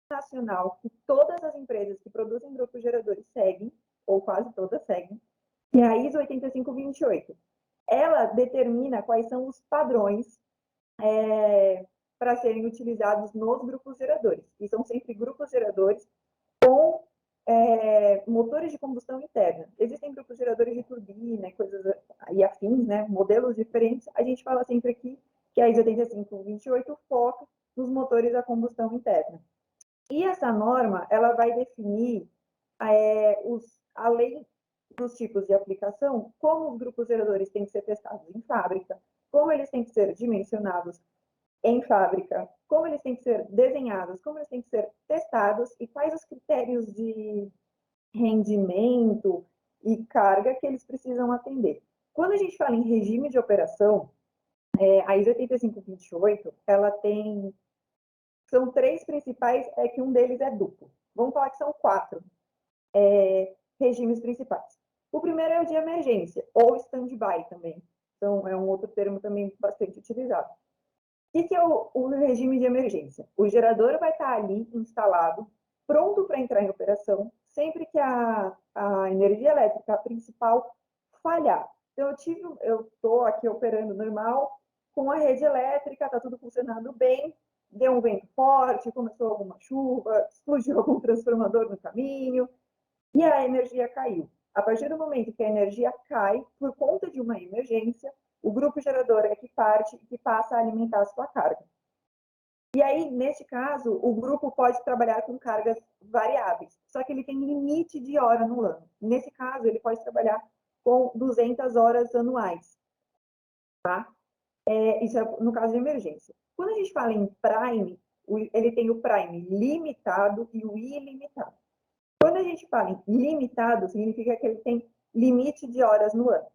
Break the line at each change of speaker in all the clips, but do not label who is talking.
nacional que todas as empresas que produzem grupos geradores seguem, ou quase todas seguem, que é a ISO 8528. Ela determina quais são os padrões para serem utilizados nos grupos geradores. E são sempre grupos geradores com motores de combustão interna. Existem grupos geradores de turbina, coisas e afins, né? Modelos diferentes. A gente fala sempre aqui que a ISO 8528 foca nos motores a combustão interna. E essa norma, ela vai definir, além dos tipos de aplicação, como os grupos geradores têm que ser testados em fábrica, como eles têm que ser dimensionados em fábrica, como eles têm que ser desenhados, como eles têm que ser testados e quais os critérios de rendimento e carga que eles precisam atender. Quando a gente fala em regime de operação, a ISO 8528, ela tem... São 3 principais, que um deles é duplo. Vamos falar que são 4 regimes principais. O primeiro é o de emergência, ou stand-by também. Então, é um outro termo também bastante utilizado. O que é o regime de emergência? O gerador vai estar ali instalado, pronto para entrar em operação, sempre que a energia elétrica principal falhar. Então, eu estou aqui operando normal, com a rede elétrica, está tudo funcionando bem, deu um vento forte, começou alguma chuva, explodiu algum transformador no caminho, e a energia caiu. A partir do momento que a energia cai, por conta de uma emergência, o grupo gerador é que parte e que passa a alimentar a sua carga. E aí, nesse caso, o grupo pode trabalhar com cargas variáveis, só que ele tem limite de hora no ano. Nesse caso, ele pode trabalhar com 200 horas anuais. Tá? Isso é no caso de emergência. Quando a gente fala em prime, ele tem o prime limitado e o ilimitado. Quando a gente fala em limitado, significa que ele tem limite de horas no ano.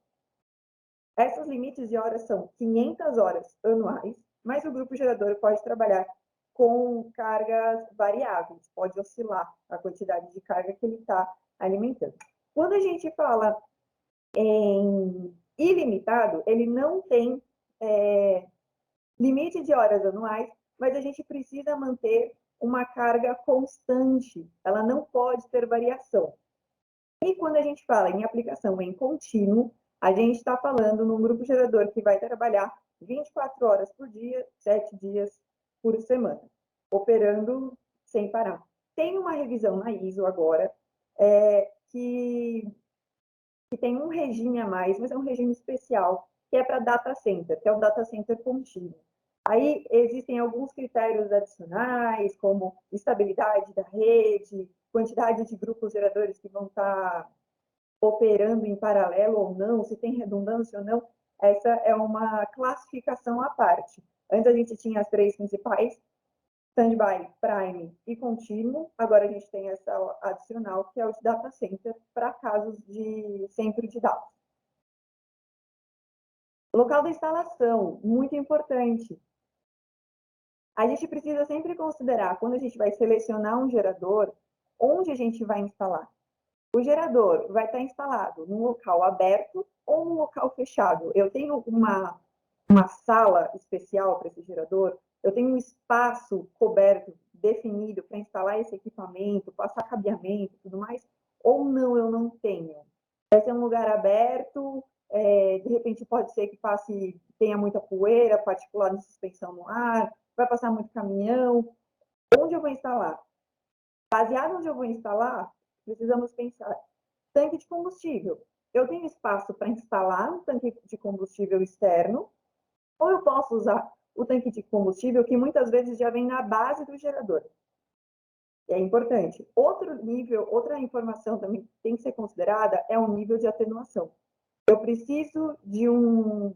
Esses limites de horas são 500 horas anuais, mas o grupo gerador pode trabalhar com cargas variáveis, pode oscilar a quantidade de carga que ele está alimentando. Quando a gente fala em ilimitado, ele não tem limite de horas anuais, mas a gente precisa manter uma carga constante, ela não pode ter variação. E quando a gente fala em aplicação em contínuo, a gente está falando num grupo gerador que vai trabalhar 24 horas por dia, 7 dias por semana, operando sem parar. Tem uma revisão na ISO agora, que tem um regime a mais, mas é um regime especial, que é para data center, que é o data center contínuo. Aí existem alguns critérios adicionais, como estabilidade da rede, quantidade de grupos geradores que vão estar operando em paralelo ou não, se tem redundância ou não. Essa é uma classificação à parte. Antes a gente tinha as 3 principais, standby, prime e contínuo. Agora a gente tem essa adicional, que é o de data center, para casos de centro de dados. Local da instalação, muito importante. A gente precisa sempre considerar, quando a gente vai selecionar um gerador, onde a gente vai instalar. O gerador vai estar instalado num local aberto ou num local fechado. Eu tenho uma sala especial para esse gerador, eu tenho um espaço coberto, definido, para instalar esse equipamento, passar cabeamento e tudo mais, ou não, eu não tenho. Vai ser um lugar aberto, de repente pode ser que tenha muita poeira, particulada de suspensão no ar, vai passar muito caminhão. Onde eu vou instalar? Baseado onde eu vou instalar, precisamos pensar. Tanque de combustível. Eu tenho espaço para instalar um tanque de combustível externo, ou eu posso usar o tanque de combustível que muitas vezes já vem na base do gerador. É importante. Outro nível, outra informação também que tem que ser considerada é o nível de atenuação. Eu preciso de um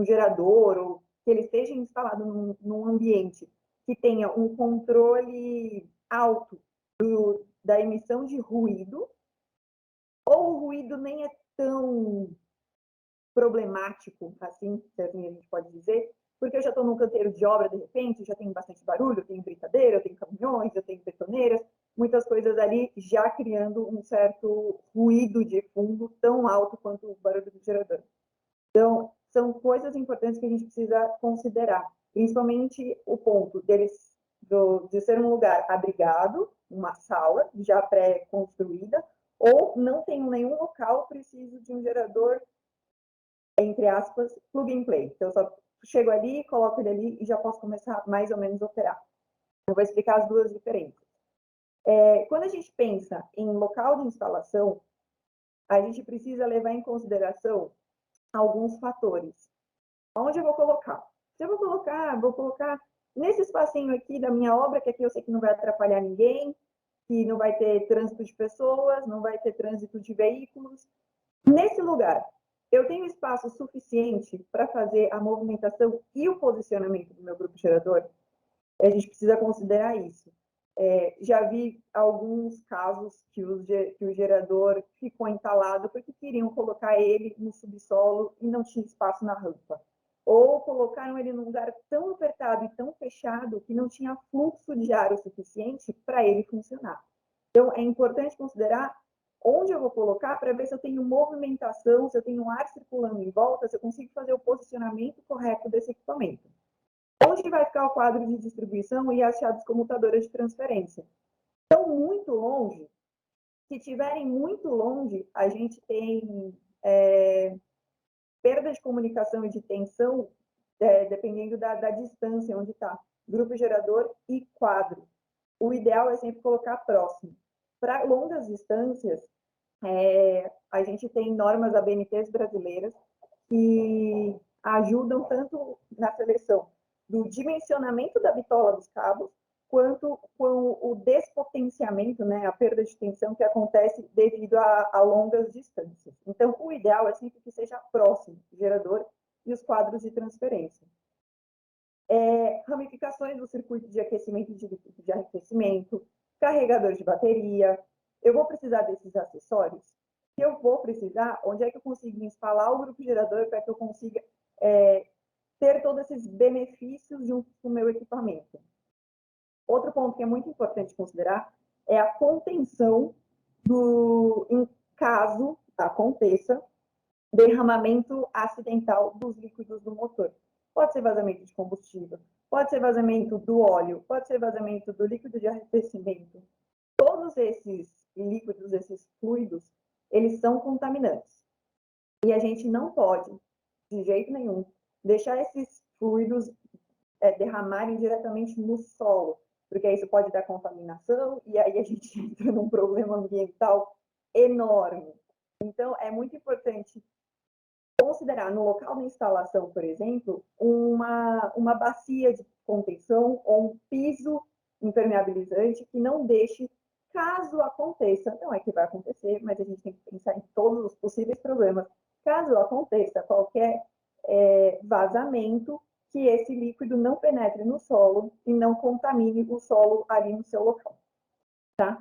gerador, ou que ele esteja instalado num ambiente que tenha um controle alto da emissão de ruído, ou o ruído nem é tão problemático, assim a gente pode dizer, porque eu já estou num canteiro de obra, de repente, já tem bastante barulho, eu tenho britadeira, eu tenho caminhões, eu tenho betoneiras, muitas coisas ali já criando um certo ruído de fundo tão alto quanto o barulho do gerador. Então, são coisas importantes que a gente precisa considerar, principalmente o ponto deles de ser um lugar abrigado, uma sala já pré-construída, ou não tenho nenhum local, preciso de um gerador, entre aspas, plug and play. Então, eu só chego ali, coloco ele ali e já posso começar mais ou menos a operar. Eu vou explicar as duas diferenças. Quando a gente pensa em local de instalação, a gente precisa levar em consideração alguns fatores. Onde eu vou colocar? Se eu vou colocar nesse espacinho aqui da minha obra, que aqui eu sei que não vai atrapalhar ninguém, que não vai ter trânsito de pessoas, não vai ter trânsito de veículos. Nesse lugar, eu tenho espaço suficiente para fazer a movimentação e o posicionamento do meu grupo gerador? A gente precisa considerar isso. Já vi alguns casos que o gerador ficou entalado porque queriam colocar ele no subsolo e não tinha espaço na rampa. Ou colocaram ele num lugar tão apertado e tão fechado que não tinha fluxo de ar o suficiente para ele funcionar. Então, é importante considerar onde eu vou colocar para ver se eu tenho movimentação, se eu tenho ar circulando em volta, se eu consigo fazer o posicionamento correto desse equipamento. Onde vai ficar o quadro de distribuição e as chaves comutadoras de transferência? Estão muito longe. Se estiverem muito longe, a gente tem perda de comunicação e de tensão, dependendo da distância onde está grupo gerador e quadro. O ideal é sempre colocar próximo. Para longas distâncias, a gente tem normas ABNTs brasileiras que ajudam tanto na seleção do dimensionamento da bitola dos cabos, quanto com o despotenciamento, né, a perda de tensão que acontece devido a longas distâncias. Então, o ideal é sempre que seja próximo o gerador e os quadros de transferência. Ramificações do circuito de aquecimento e de arrefecimento, carregador de bateria. Eu vou precisar desses acessórios? Se eu vou precisar, onde é que eu consigo instalar o grupo gerador para que eu consiga ter todos esses benefícios junto com o meu equipamento? Outro ponto que é muito importante considerar é a contenção em caso aconteça derramamento acidental dos líquidos do motor. Pode ser vazamento de combustível, pode ser vazamento do óleo, pode ser vazamento do líquido de arrefecimento. Todos esses líquidos, esses fluidos, eles são contaminantes. E a gente não pode, de jeito nenhum, deixar esses fluidos derramarem diretamente no solo, porque isso pode dar contaminação e aí a gente entra num problema ambiental enorme. Então, é muito importante considerar no local da instalação, por exemplo, uma bacia de contenção ou um piso impermeabilizante que não deixe, caso aconteça, não é que vai acontecer, mas a gente tem que pensar em todos os possíveis problemas, caso aconteça qualquer vazamento, que esse líquido não penetre no solo e não contamine o solo ali no seu local. Tá?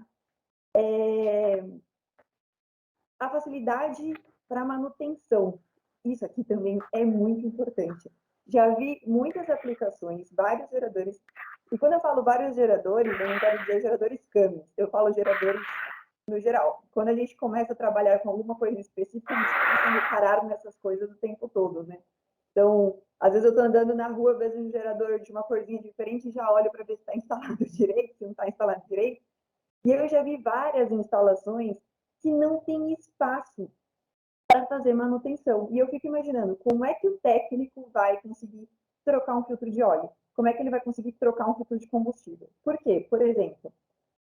A facilidade para manutenção. Isso aqui também é muito importante. Já vi muitas aplicações, vários geradores, e quando eu falo vários geradores, eu não quero dizer geradores Cummins, eu falo geradores no geral. Quando a gente começa a trabalhar com alguma coisa específica, a gente começa a reparar nessas coisas o tempo todo, né? Então, às vezes eu estou andando na rua, vejo um gerador de uma corzinha diferente e já olho para ver se está instalado direito, se não está instalado direito. E eu já vi várias instalações que não tem espaço para fazer manutenção. E eu fico imaginando como é que o técnico vai conseguir trocar um filtro de óleo? Como é que ele vai conseguir trocar um filtro de combustível? Por quê? Por exemplo,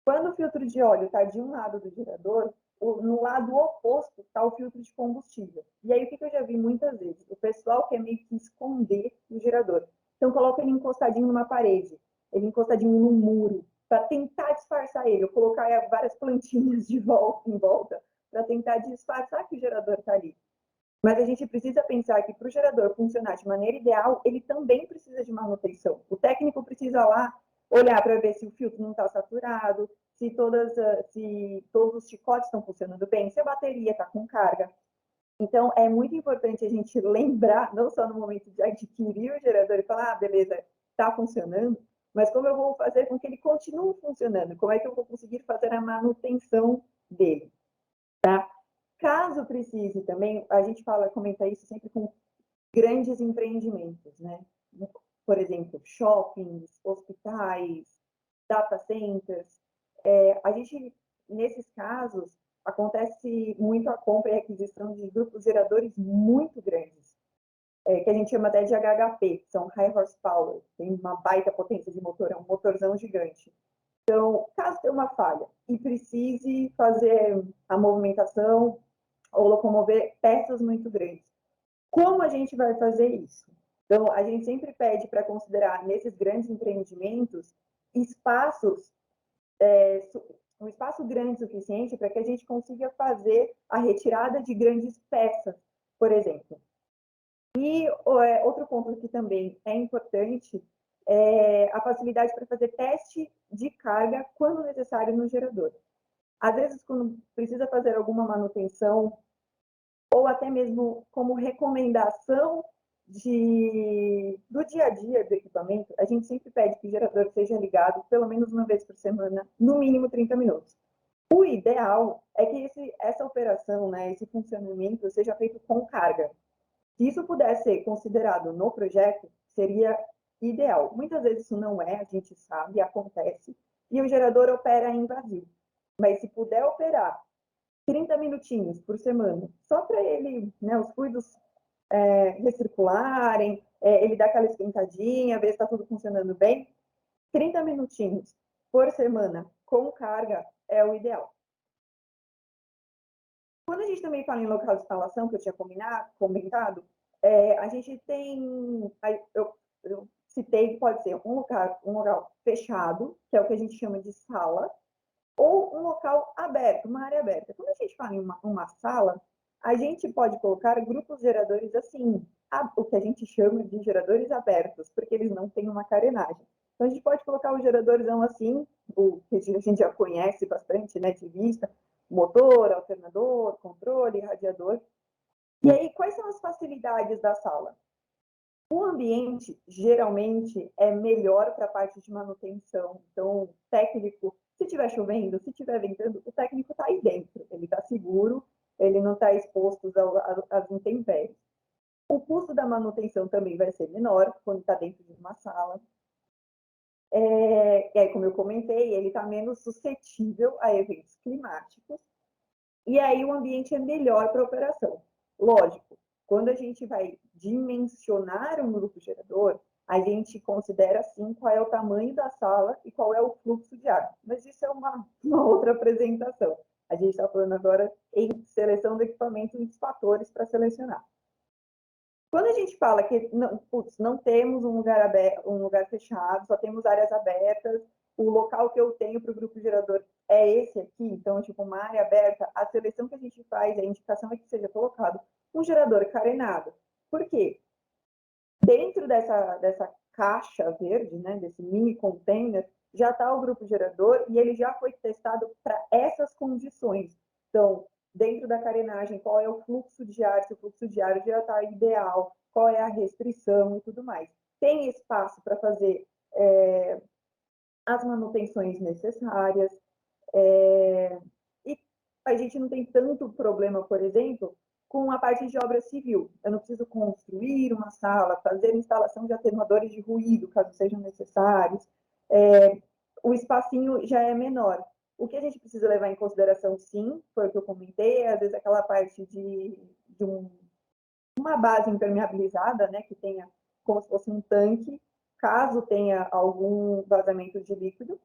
quando o filtro de óleo está de um lado do gerador, no lado oposto está o filtro de combustível. E aí o que eu já vi muitas vezes? O pessoal quer meio que esconder o gerador. Então coloca ele encostadinho numa parede, ele encostadinho num muro, para tentar disfarçar ele, ou colocar várias plantinhas em volta, para tentar disfarçar que o gerador está ali. Mas a gente precisa pensar que para o gerador funcionar de maneira ideal, ele também precisa de manutenção. O técnico precisa lá olhar para ver se o filtro não está saturado, se todos os chicotes estão funcionando bem, se a bateria está com carga. Então, é muito importante a gente lembrar, não só no momento de adquirir o gerador e falar, beleza, está funcionando, mas como eu vou fazer com que ele continue funcionando, como é que eu vou conseguir fazer a manutenção dele, tá? Caso precise também, a gente comenta isso sempre com grandes empreendimentos, né? Por exemplo, shoppings, hospitais, data centers. A gente, nesses casos, acontece muito a compra e aquisição de grupos geradores muito grandes, que a gente chama até de HHP, são High Horsepower, tem uma baita potência de motor, é um motorzão gigante. Então, caso tenha uma falha e precise fazer a movimentação ou locomover peças muito grandes, como a gente vai fazer isso? Então, a gente sempre pede para considerar, nesses grandes empreendimentos, espaços, um espaço grande o suficiente para que a gente consiga fazer a retirada de grandes peças, por exemplo. E outro ponto que também é importante é a facilidade para fazer teste de carga quando necessário no gerador. Às vezes, quando precisa fazer alguma manutenção, ou até mesmo como recomendação do dia a dia do equipamento, a gente sempre pede que o gerador seja ligado pelo menos uma vez por semana, no mínimo 30 minutos. O ideal é que essa operação, né, esse funcionamento seja feito com carga. Se isso puder ser considerado no projeto, seria ideal. Muitas vezes isso não é, a gente sabe, acontece, e o gerador opera em vazio. Mas se puder operar 30 minutinhos por semana, só para ele, né, os fluidos recircularem, ele dá aquela esquentadinha, ver se está tudo funcionando bem, 30 minutinhos por semana com carga é o ideal. Quando a gente também fala em local de instalação, que eu tinha comentado, a gente tem, eu citei que pode ser um local fechado, que é o que a gente chama de sala, ou um local aberto, uma área aberta. Quando a gente fala em uma sala, a gente pode colocar grupos geradores assim, o que a gente chama de geradores abertos, porque eles não têm uma carenagem. Então, a gente pode colocar os geradarzão assim, o que a gente já conhece bastante, né, de vista, motor, alternador, controle, radiador. E aí, quais são as facilidades da sala? O ambiente, geralmente, é melhor para a parte de manutenção. Então, o técnico, se estiver chovendo, se estiver ventando, o técnico está aí dentro. Ele está seguro, ele não está exposto às intempéries. O custo da manutenção também vai ser menor quando está dentro de uma sala. E aí, como eu comentei, ele está menos suscetível a eventos climáticos. E aí o ambiente é melhor para a operação. Lógico, quando a gente vai dimensionar um grupo gerador, a gente considera, sim, qual é o tamanho da sala e qual é o fluxo de ar. Mas isso é uma outra apresentação. A gente está falando agora em seleção do equipamento e os fatores para selecionar. Quando a gente fala que não temos um lugar aberto, um lugar fechado, só temos áreas abertas, o local que eu tenho para o grupo gerador é esse aqui, então, tipo, uma área aberta, a seleção que a gente faz, a indicação é que seja colocado um gerador carenado. Por quê? Dentro dessa caixa verde, né, desse mini container, já está o grupo gerador e ele já foi testado para essas condições. Então, dentro da carenagem, qual é o fluxo de ar, se o fluxo de ar já está ideal, qual é a restrição e tudo mais. Tem espaço para fazer as manutenções necessárias, e a gente não tem tanto problema, por exemplo, com a parte de obra civil. Eu não preciso construir uma sala, fazer instalação de atenuadores de ruído, caso sejam necessários. O espacinho já é menor. O que a gente precisa levar em consideração, sim, foi o que eu comentei, às vezes aquela parte de uma base impermeabilizada, né, que tenha como se fosse um tanque, caso tenha algum vazamento de líquido.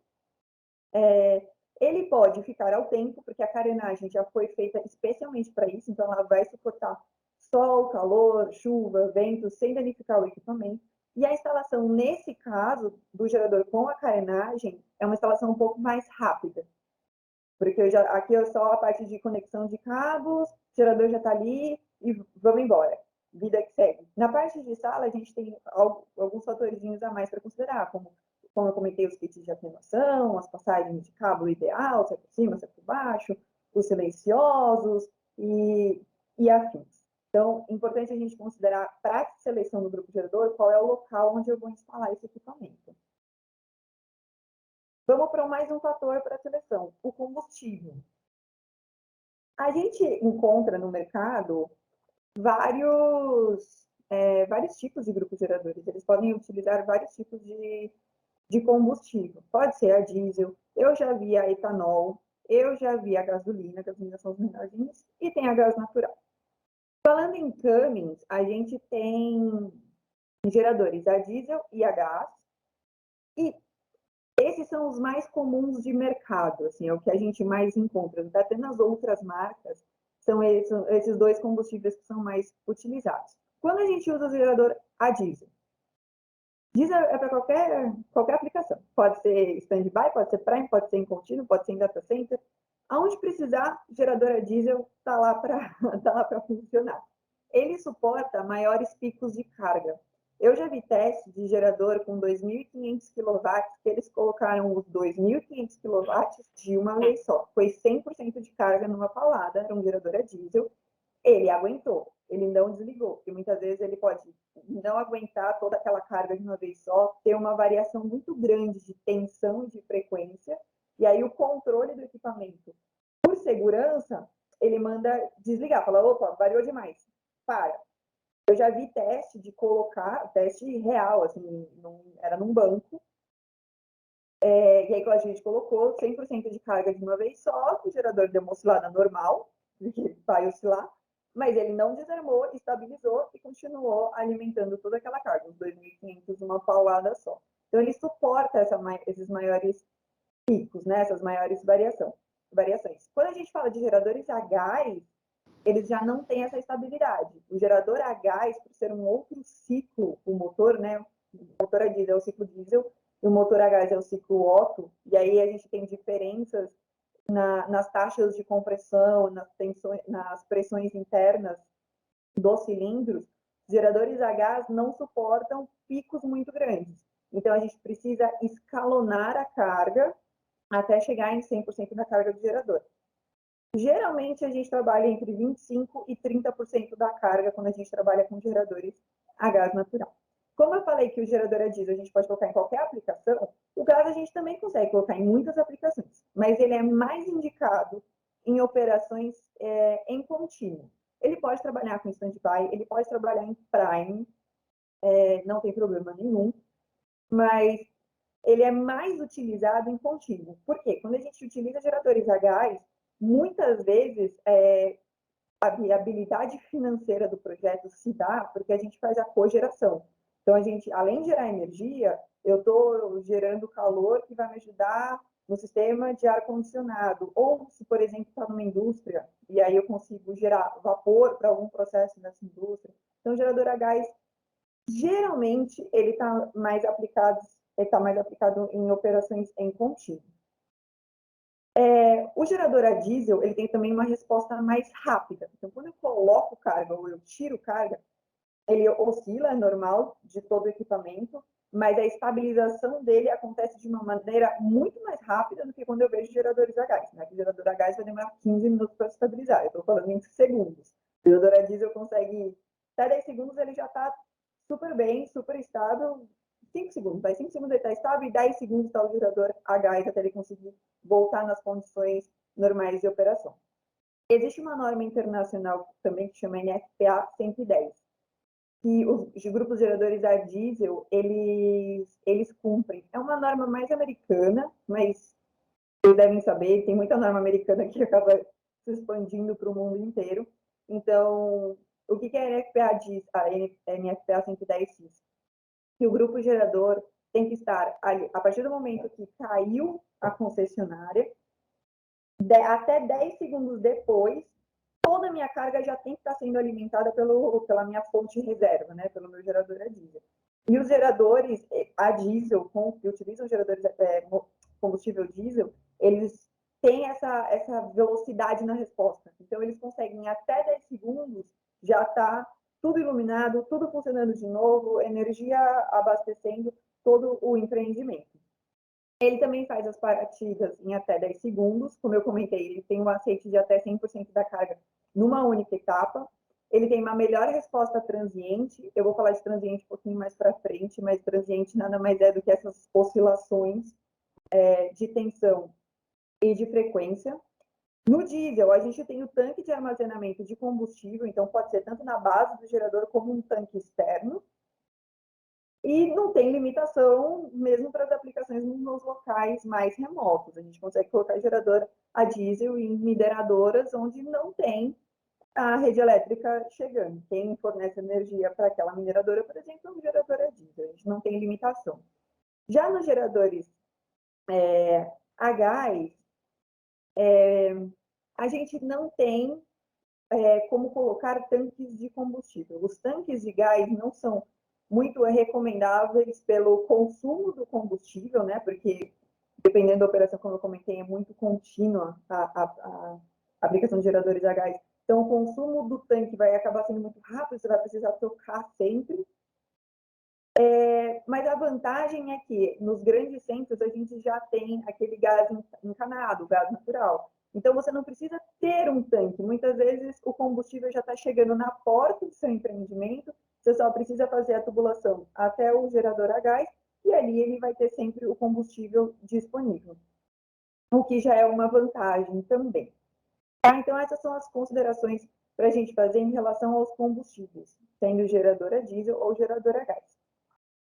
Ele pode ficar ao tempo, porque a carenagem já foi feita especialmente para isso, então ela vai suportar sol, calor, chuva, vento, sem danificar o equipamento. E a instalação, nesse caso, do gerador com a carenagem, é uma instalação um pouco mais rápida. Porque aqui é só a parte de conexão de cabos, o gerador já está ali e vamos embora. Vida que segue. Na parte de sala, a gente tem alguns fatorzinhos a mais para considerar, como eu comentei, os kits de atenuação, as passagens de cabo ideal, se é por cima, se é por baixo, os silenciosos e afins. Então, é importante a gente considerar, para a seleção do grupo gerador, qual é o local onde eu vou instalar esse equipamento. Vamos para mais um fator para a seleção, o combustível. A gente encontra no mercado vários tipos de grupos geradores. Eles podem utilizar vários tipos de de combustível. Pode ser a diesel, eu já vi a etanol, eu já vi a gasolina são os menorzinhos, e tem a gás natural. Falando em Cummins, a gente tem geradores a diesel e a gás, e esses são os mais comuns de mercado, assim, é o que a gente mais encontra. Até nas outras marcas, são esses dois combustíveis que são mais utilizados. Quando a gente usa o gerador a diesel, diesel é para qualquer aplicação. Pode ser standby, pode ser prime, pode ser em contínuo, pode ser em data center. Aonde precisar, gerador a diesel está lá para funcionar. Ele suporta maiores picos de carga. Eu já vi testes de gerador com 2.500 kW, que eles colocaram os 2.500 kW de uma vez só. Foi 100% de carga numa paulada, era um gerador a diesel. Ele aguentou, ele não desligou, porque muitas vezes ele pode não aguentar toda aquela carga de uma vez só, ter uma variação muito grande de tensão e de frequência, e aí o controle do equipamento, por segurança, ele manda desligar, fala, opa, variou demais, para. Eu já vi teste de colocar, teste real, assim, era num banco, e aí a gente colocou 100% de carga de uma vez só, o gerador deu uma oscilada normal, porque vai oscilar, mas ele não desarmou, estabilizou e continuou alimentando toda aquela carga, os 2.500 uma paulada só. Então, ele suporta esses maiores picos, né? Essas maiores variações. Quando a gente fala de geradores a gás, eles já não têm essa estabilidade. O gerador a gás, por ser um outro ciclo, o motor, né? O motor a diesel é o ciclo diesel, e o motor a gás é o ciclo Otto, e aí a gente tem diferenças nas taxas de compressão, nas pressões internas dos cilindros. Geradores a gás não suportam picos muito grandes. Então, a gente precisa escalonar a carga até chegar em 100% da carga do gerador. Geralmente, a gente trabalha entre 25% e 30% da carga quando a gente trabalha com geradores a gás natural. Como eu falei que o gerador a diesel a gente pode colocar em qualquer aplicação, o gás a gente também consegue colocar em muitas aplicações, mas ele é mais indicado em operações em contínuo. Ele pode trabalhar com standby, ele pode trabalhar em prime, não tem problema nenhum, mas ele é mais utilizado em contínuo. Por quê? Quando a gente utiliza geradores a gás, muitas vezes a viabilidade financeira do projeto se dá porque a gente faz a cogeração. Então, a gente, além de gerar energia, eu estou gerando calor que vai me ajudar no sistema de ar-condicionado. Ou, se, por exemplo, está numa indústria, e aí eu consigo gerar vapor para algum processo nessa indústria. Então, o gerador a gás, geralmente, ele está mais aplicado em operações em contínuo. O gerador a diesel, ele tem também uma resposta mais rápida. Então, quando eu coloco carga ou eu tiro carga, ele oscila, é normal, de todo o equipamento, mas a estabilização dele acontece de uma maneira muito mais rápida do que quando eu vejo geradores a gás. Né? O gerador a gás vai demorar 15 minutos para estabilizar, eu estou falando em segundos. O gerador a diesel consegue, até 10 segundos ele já está super bem, super estável, 5 segundos, vai 5 segundos ele está estável e 10 segundos está o gerador a gás até ele conseguir voltar nas condições normais de operação. Existe uma norma internacional também que chama NFPA 110, que os grupos geradores a diesel, eles cumprem. É uma norma mais americana, mas vocês devem saber, tem muita norma americana que acaba se expandindo para o mundo inteiro. Então, o que a NFPA diz? A NFPA 110 diz que o grupo gerador tem que estar ali, a partir do momento que caiu a concessionária, até 10 segundos depois, toda a minha carga já tem que estar sendo alimentada pela minha fonte de reserva, né, pelo meu gerador a diesel. E os geradores a diesel, que utilizam geradores combustível diesel, eles têm essa velocidade na resposta. Então, eles conseguem, até 10 segundos, já está tudo iluminado, tudo funcionando de novo, energia abastecendo todo o empreendimento. Ele também faz as partidas em até 10 segundos, como eu comentei, ele tem um aceite de até 100% da carga numa única etapa. Ele tem uma melhor resposta transiente, eu vou falar de transiente um pouquinho mais para frente, mas transiente nada mais é do que essas oscilações de tensão e de frequência. No diesel, a gente tem o tanque de armazenamento de combustível, então pode ser tanto na base do gerador como um tanque externo. E não tem limitação mesmo para as aplicações nos locais mais remotos. A gente consegue colocar gerador a diesel em mineradoras onde não tem a rede elétrica chegando. Quem fornece energia para aquela mineradora, por exemplo, é um gerador a diesel. A gente não tem limitação. Já nos geradores a gás, a gente não tem como colocar tanques de combustível. Os tanques de gás não são muito recomendáveis pelo consumo do combustível, né? Porque dependendo da operação, como eu comentei, é muito contínua a aplicação de geradores a gás. Então, o consumo do tanque vai acabar sendo muito rápido, você vai precisar trocar sempre. Mas a vantagem é que nos grandes centros a gente já tem aquele gás encanado, gás natural. Então, você não precisa ter um tanque. Muitas vezes, o combustível já está chegando na porta do seu empreendimento, você só precisa fazer a tubulação até o gerador a gás, e ali ele vai ter sempre o combustível disponível, o que já é uma vantagem também. Tá? Então, essas são as considerações para a gente fazer em relação aos combustíveis, sendo gerador a diesel ou gerador a gás.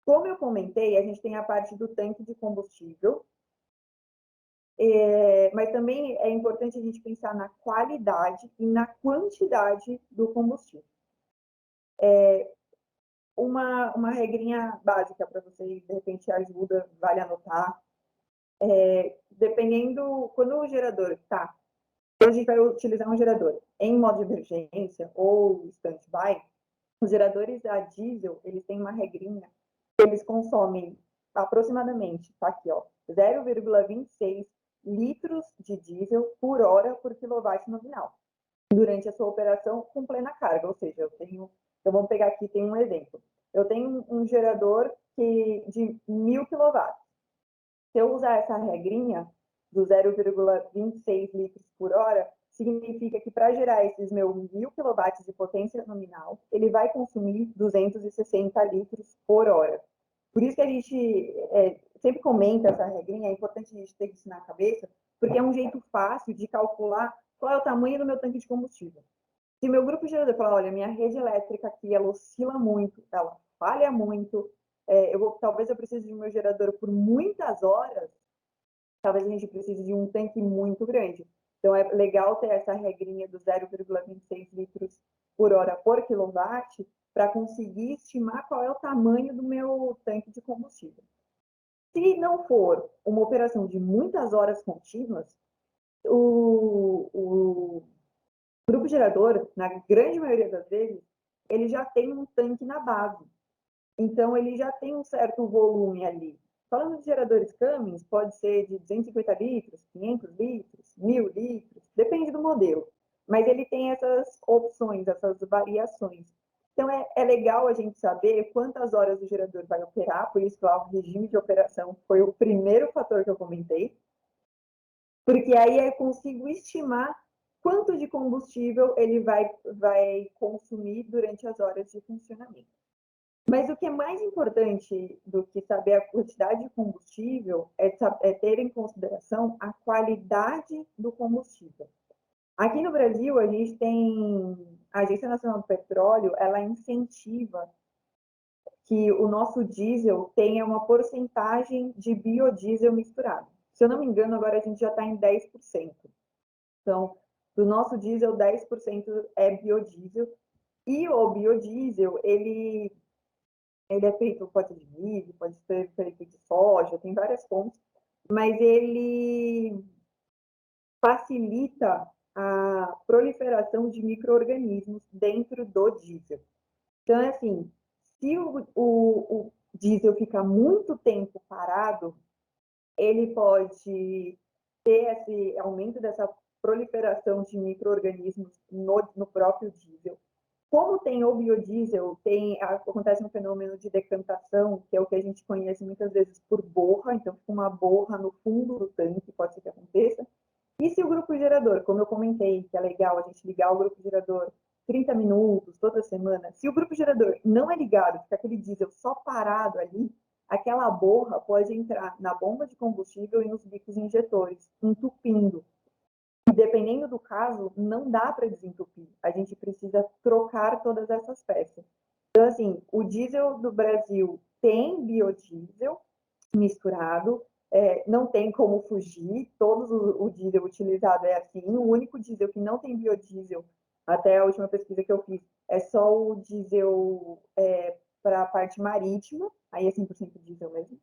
Como eu comentei, a gente tem a parte do tanque de combustível, mas também é importante a gente pensar na qualidade e na quantidade do combustível. Uma regrinha básica para vocês, de repente ajuda, vale anotar. Dependendo, quando o gerador está, a gente vai utilizar um gerador em modo de emergência ou stand-by, os geradores a diesel, eles têm uma regrinha, eles consomem aproximadamente, tá aqui, ó, 0,26 litros de diesel por hora por quilowatt nominal, durante a sua operação com plena carga, ou seja, então vamos pegar aqui, tem um exemplo. Eu tenho um gerador de 1.000 kW. Se eu usar essa regrinha do 0,26 litros por hora, significa que para gerar esses meus 1.000 kW de potência nominal, ele vai consumir 260 litros por hora. Por isso que a gente sempre comenta essa regrinha, é importante a gente ter isso na cabeça, porque é um jeito fácil de calcular qual é o tamanho do meu tanque de combustível. Se meu grupo gerador falar, olha, minha rede elétrica aqui, ela oscila muito, ela falha muito, talvez eu precise de um meu gerador por muitas horas, talvez a gente precise de um tanque muito grande. Então, é legal ter essa regrinha do 0,26 litros por hora por quilowatt para conseguir estimar qual é o tamanho do meu tanque de combustível. Se não for uma operação de muitas horas contínuas, o grupo gerador, na grande maioria das vezes, ele já tem um tanque na base. Então, ele já tem um certo volume ali. Falando de geradores Cummins, pode ser de 250 litros, 500 litros, 1.000 litros, depende do modelo. Mas ele tem essas opções, essas variações. Então, é legal a gente saber quantas horas o gerador vai operar, por isso que o regime de operação foi o primeiro fator que eu comentei, porque aí eu consigo estimar quanto de combustível ele vai consumir durante as horas de funcionamento. Mas o que é mais importante do que saber a quantidade de combustível é ter em consideração a qualidade do combustível. Aqui no Brasil, a gente tem a Agência Nacional do Petróleo, ela incentiva que o nosso diesel tenha uma porcentagem de biodiesel misturado. Se eu não me engano, agora a gente já está em 10%. Então, do nosso diesel, 10% é biodiesel. E o biodiesel, ele é feito, pode ser de milho, pode ser feito de soja, tem várias fontes, mas ele facilita a proliferação de micro-organismos dentro do diesel. Então, assim, se o diesel ficar muito tempo parado, ele pode ter esse aumento dessa proliferação de micro-organismos no próprio diesel. Como tem o biodiesel, acontece um fenômeno de decantação, que é o que a gente conhece muitas vezes por borra, então fica uma borra no fundo do tanque, pode ser que aconteça. E se o grupo gerador, como eu comentei, que é legal a gente ligar o grupo gerador 30 minutos, toda semana, se o grupo gerador não é ligado, fica aquele diesel só parado ali, aquela borra pode entrar na bomba de combustível e nos bicos injetores, entupindo. E dependendo do caso, não dá para desentupir. A gente precisa trocar todas essas peças. Então, assim, o diesel do Brasil, tem biodiesel misturado, não tem como fugir, o diesel utilizado é assim, o único diesel que não tem biodiesel, até a última pesquisa que eu fiz, é só o diesel para a parte marítima, aí é 100% diesel mesmo.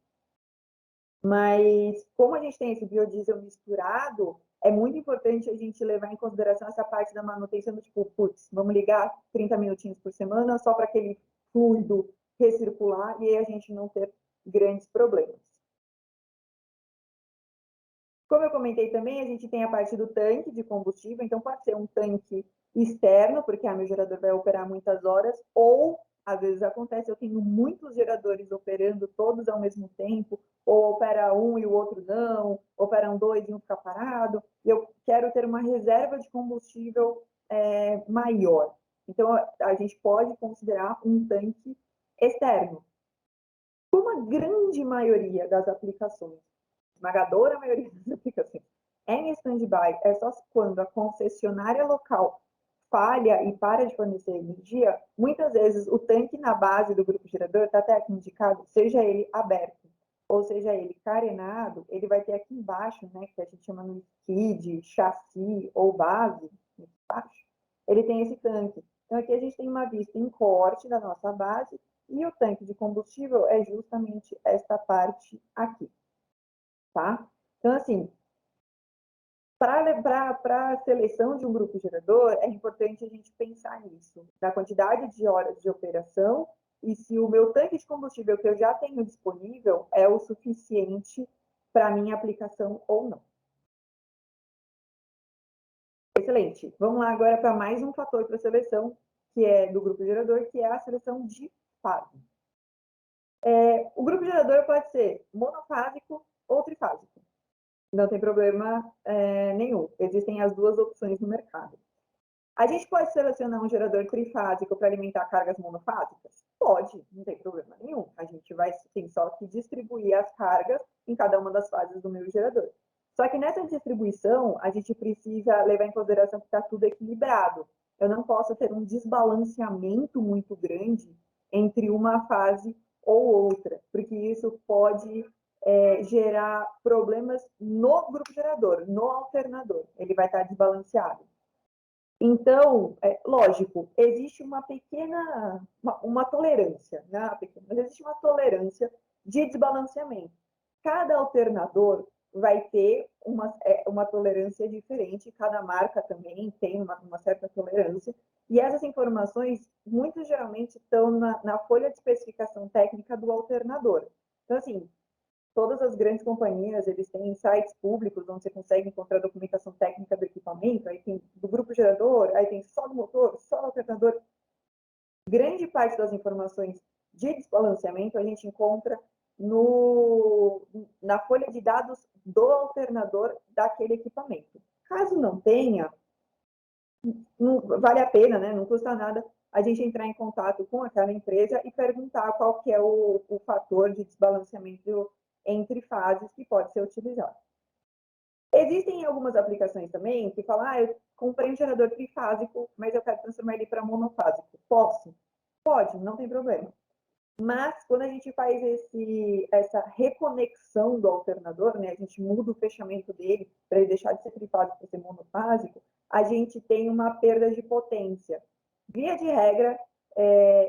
Mas, como a gente tem esse biodiesel misturado, é muito importante a gente levar em consideração essa parte da manutenção do tipo, putz, vamos ligar 30 minutinhos por semana só para aquele fluido recircular e aí a gente não ter grandes problemas. Como eu comentei também, a gente tem a parte do tanque de combustível, então pode ser um tanque externo, porque meu gerador vai operar muitas horas, ou às vezes acontece, eu tenho muitos geradores operando todos ao mesmo tempo, ou opera um e o outro não, operam dois e um fica parado, e eu quero ter uma reserva de combustível maior. Então, a gente pode considerar um tanque externo. Como a grande maioria das aplicações, esmagadora maioria das aplicações, em stand-by, é só quando a concessionária local falha e para de fornecer energia, muitas vezes o tanque na base do grupo gerador está até aqui indicado, seja ele aberto ou seja ele carenado, ele vai ter aqui embaixo, né, que a gente chama no skid, chassi ou base, embaixo, ele tem esse tanque. Então aqui a gente tem uma vista em corte da nossa base e o tanque de combustível é justamente esta parte aqui, tá? Então, assim, para a seleção de um grupo gerador, é importante a gente pensar nisso, na quantidade de horas de operação e se o meu tanque de combustível que eu já tenho disponível é o suficiente para a minha aplicação ou não. Excelente. Vamos lá agora para mais um fator para seleção, que é do grupo gerador, que é a seleção de fase. O grupo gerador pode ser monofásico ou trifásico. Não tem problema nenhum. Existem as duas opções no mercado. A gente pode selecionar um gerador trifásico para alimentar cargas monofásicas? Pode, não tem problema nenhum. A gente tem só que distribuir as cargas em cada uma das fases do meu gerador. Só que nessa distribuição, a gente precisa levar em consideração que está tudo equilibrado. Eu não posso ter um desbalanceamento muito grande entre uma fase ou outra, porque isso pode gerar problemas no grupo gerador, no alternador. Ele vai estar desbalanceado. Então, lógico, existe uma pequena, uma tolerância, né? Mas existe uma tolerância de desbalanceamento. Cada alternador vai ter uma tolerância diferente, cada marca também tem uma certa tolerância, e essas informações, muito geralmente, estão na folha de especificação técnica do alternador. Então, assim, todas as grandes companhias, eles têm sites públicos onde você consegue encontrar documentação técnica do equipamento, aí tem do grupo gerador, aí tem só do motor, só do alternador. Grande parte das informações de desbalanceamento a gente encontra na folha de dados do alternador daquele equipamento. Caso não tenha, não vale a pena, né? Não custa nada a gente entrar em contato com aquela empresa e perguntar qual que é o fator de desbalanceamento entre fases que pode ser utilizado. Existem algumas aplicações também que falam, eu comprei um gerador trifásico, mas eu quero transformar ele para monofásico. Posso? Pode, não tem problema. Mas quando a gente faz essa reconexão do alternador, né, a gente muda o fechamento dele para ele deixar de ser trifásico para ser monofásico, a gente tem uma perda de potência. Via de regra,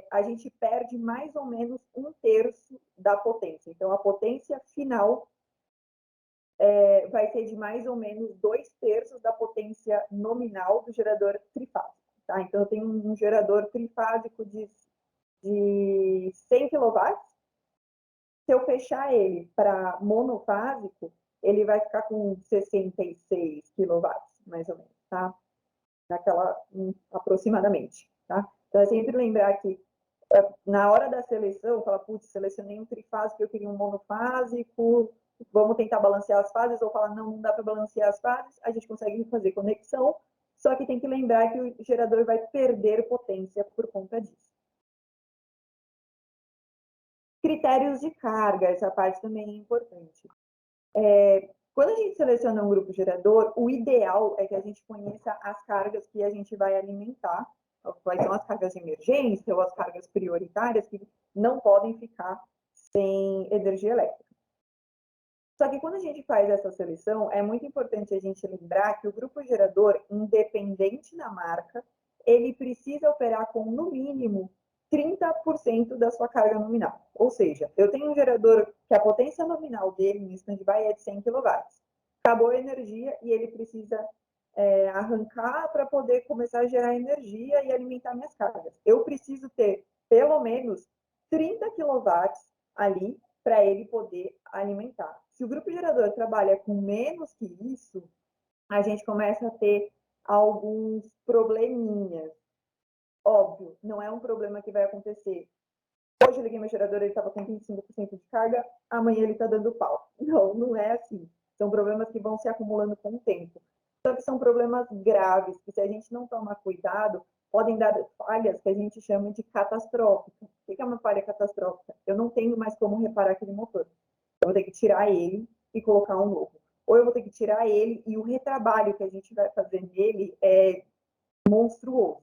a gente perde mais ou menos 1/3 da potência. Então, a potência final vai ser de mais ou menos 2/3 da potência nominal do gerador trifásico. Tá? Então, eu tenho um gerador trifásico de 100 kW. Se eu fechar ele para monofásico, ele vai ficar com 66 kW, mais ou menos, tá? Aproximadamente, tá? Então, é sempre lembrar que na hora da seleção, fala, putz, selecionei um trifásico, eu queria um monofásico, vamos tentar balancear as fases, ou falar, não dá para balancear as fases, a gente consegue fazer conexão, só que tem que lembrar que o gerador vai perder potência por conta disso. Critérios de carga, essa parte também é importante. Quando a gente seleciona um grupo gerador, o ideal é que a gente conheça as cargas que a gente vai alimentar, quais são as cargas de emergência ou as cargas prioritárias que não podem ficar sem energia elétrica. Só que quando a gente faz essa seleção, é muito importante a gente lembrar que o grupo gerador, independente da marca, ele precisa operar com, no mínimo, 30% da sua carga nominal. Ou seja, eu tenho um gerador que a potência nominal dele em stand-by é de 100 kW. Acabou a energia e ele precisa arrancar para poder começar a gerar energia e alimentar minhas cargas. Eu preciso ter pelo menos 30 kW ali para ele poder alimentar. Se o grupo gerador trabalha com menos que isso, a gente começa a ter alguns probleminhas. Óbvio, não é um problema que vai acontecer. Hoje eu liguei meu gerador, ele estava com 25% de carga, amanhã ele está dando pau. Não, não é assim. São problemas que vão se acumulando com o tempo. Só que são problemas graves, que se a gente não tomar cuidado, podem dar falhas que a gente chama de catastrófica. O que é uma falha catastrófica? Eu não tenho mais como reparar aquele motor. Eu vou ter que tirar ele e colocar um novo. Ou eu vou ter que tirar ele e o retrabalho que a gente vai fazer nele é monstruoso.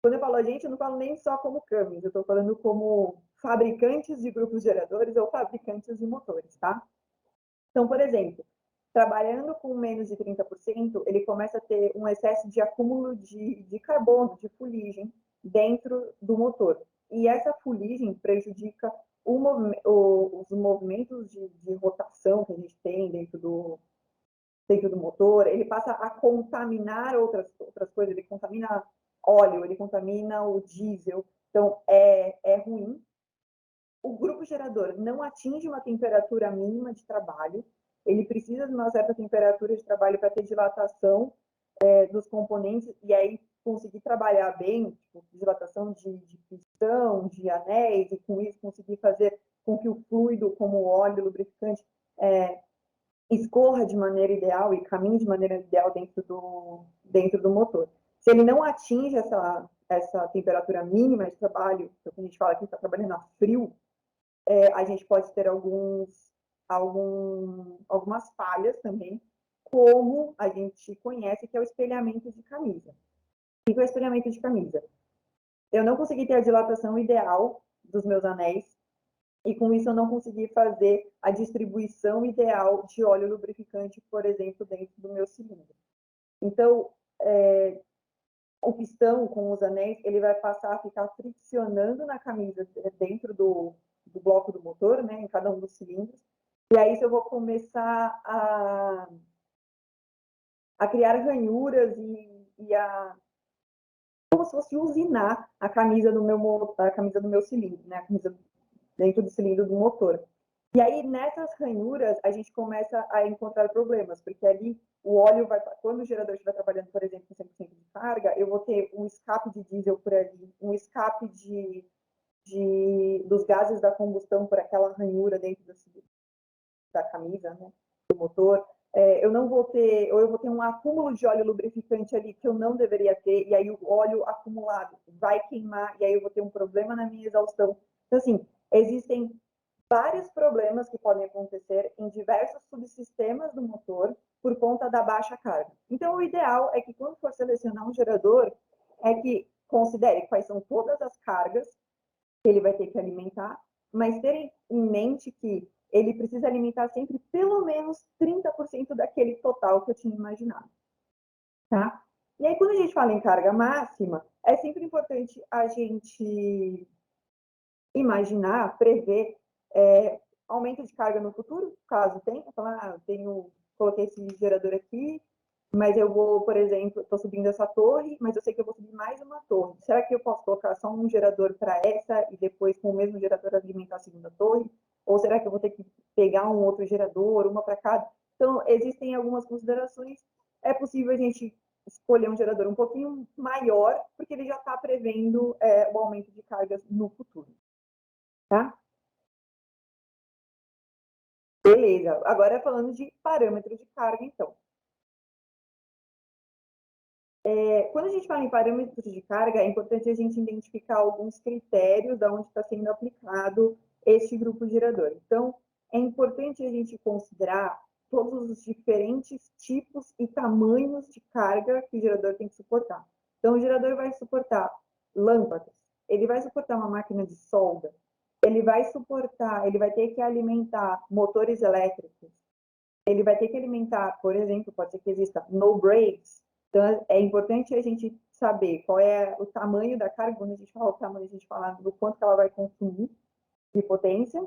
Quando eu falo a gente, eu não falo nem só como Cummins, eu estou falando como fabricantes de grupos geradores ou fabricantes de motores, tá? Então, por exemplo, trabalhando com menos de 30%, ele começa a ter um excesso de acúmulo de carbono, de fuligem, dentro do motor. E essa fuligem prejudica os movimentos de rotação que a gente tem dentro do motor, ele passa a contaminar outras coisas, ele contamina óleo, ele contamina o diesel, então é ruim. O grupo gerador não atinge uma temperatura mínima de trabalho, ele precisa de uma certa temperatura de trabalho para ter dilatação dos componentes e aí conseguir trabalhar bem, tipo, dilatação de pistão, de anéis, e com isso conseguir fazer com que o fluido, como o óleo, o lubrificante, escorra de maneira ideal e caminhe de maneira ideal dentro do motor. Se ele não atinge essa temperatura mínima de trabalho, que a gente fala que está trabalhando a frio, a gente pode ter algumas falhas também, como a gente conhece, que é o espelhamento de camisa. O que é o espelhamento de camisa? Eu não consegui ter a dilatação ideal dos meus anéis, e com isso eu não consegui fazer a distribuição ideal de óleo lubrificante, por exemplo, dentro do meu cilindro. Então, o pistão com os anéis, ele vai passar a ficar friccionando na camisa dentro do bloco do motor, né, em cada um dos cilindros, e aí eu vou começar a criar ranhuras e como se fosse usinar a camisa do meu cilindro, né, a camisa dentro do cilindro do motor. E aí, nessas ranhuras, a gente começa a encontrar problemas, porque ali o óleo vai, quando o gerador estiver trabalhando, por exemplo, com 100% de carga, eu vou ter um escape de diesel por ali, um escape dos gases da combustão por aquela ranhura dentro da camisa, né, do motor. Eu não vou ter, ou eu vou ter um acúmulo de óleo lubrificante ali que eu não deveria ter, e aí o óleo acumulado vai queimar, e aí eu vou ter um problema na minha exaustão. Então, assim, existem vários problemas que podem acontecer em diversos subsistemas do motor por conta da baixa carga. Então, o ideal é que, quando for selecionar um gerador, é que considere quais são todas as cargas que ele vai ter que alimentar, mas ter em mente que ele precisa alimentar sempre pelo menos 30% daquele total que eu tinha imaginado. Tá? E aí, quando a gente fala em carga máxima, é sempre importante a gente imaginar, prever aumento de carga no futuro, caso tenha. Falar, coloquei esse gerador aqui, mas eu vou, por exemplo, estou subindo essa torre, mas eu sei que eu vou subir mais uma torre. Será que eu posso colocar só um gerador para essa e depois com o mesmo gerador alimentar a segunda torre? Ou será que eu vou ter que pegar um outro gerador, uma para cada? Então, existem algumas considerações. É possível a gente escolher um gerador um pouquinho maior, porque ele já está prevendo o aumento de cargas no futuro. Tá? Beleza. Agora falando de parâmetro de carga, então. Quando a gente fala em parâmetros de carga, é importante a gente identificar alguns critérios de onde está sendo aplicado este grupo gerador. Então, é importante a gente considerar todos os diferentes tipos e tamanhos de carga que o gerador tem que suportar. Então, o gerador vai suportar lâmpadas, ele vai suportar uma máquina de solda, ele vai suportar, ele vai ter que alimentar motores elétricos, ele vai ter que alimentar, por exemplo, pode ser que exista no brakes. Então, é importante a gente saber qual é o tamanho da carga. Quando a gente fala o tamanho, a gente fala do quanto que ela vai consumir de potência,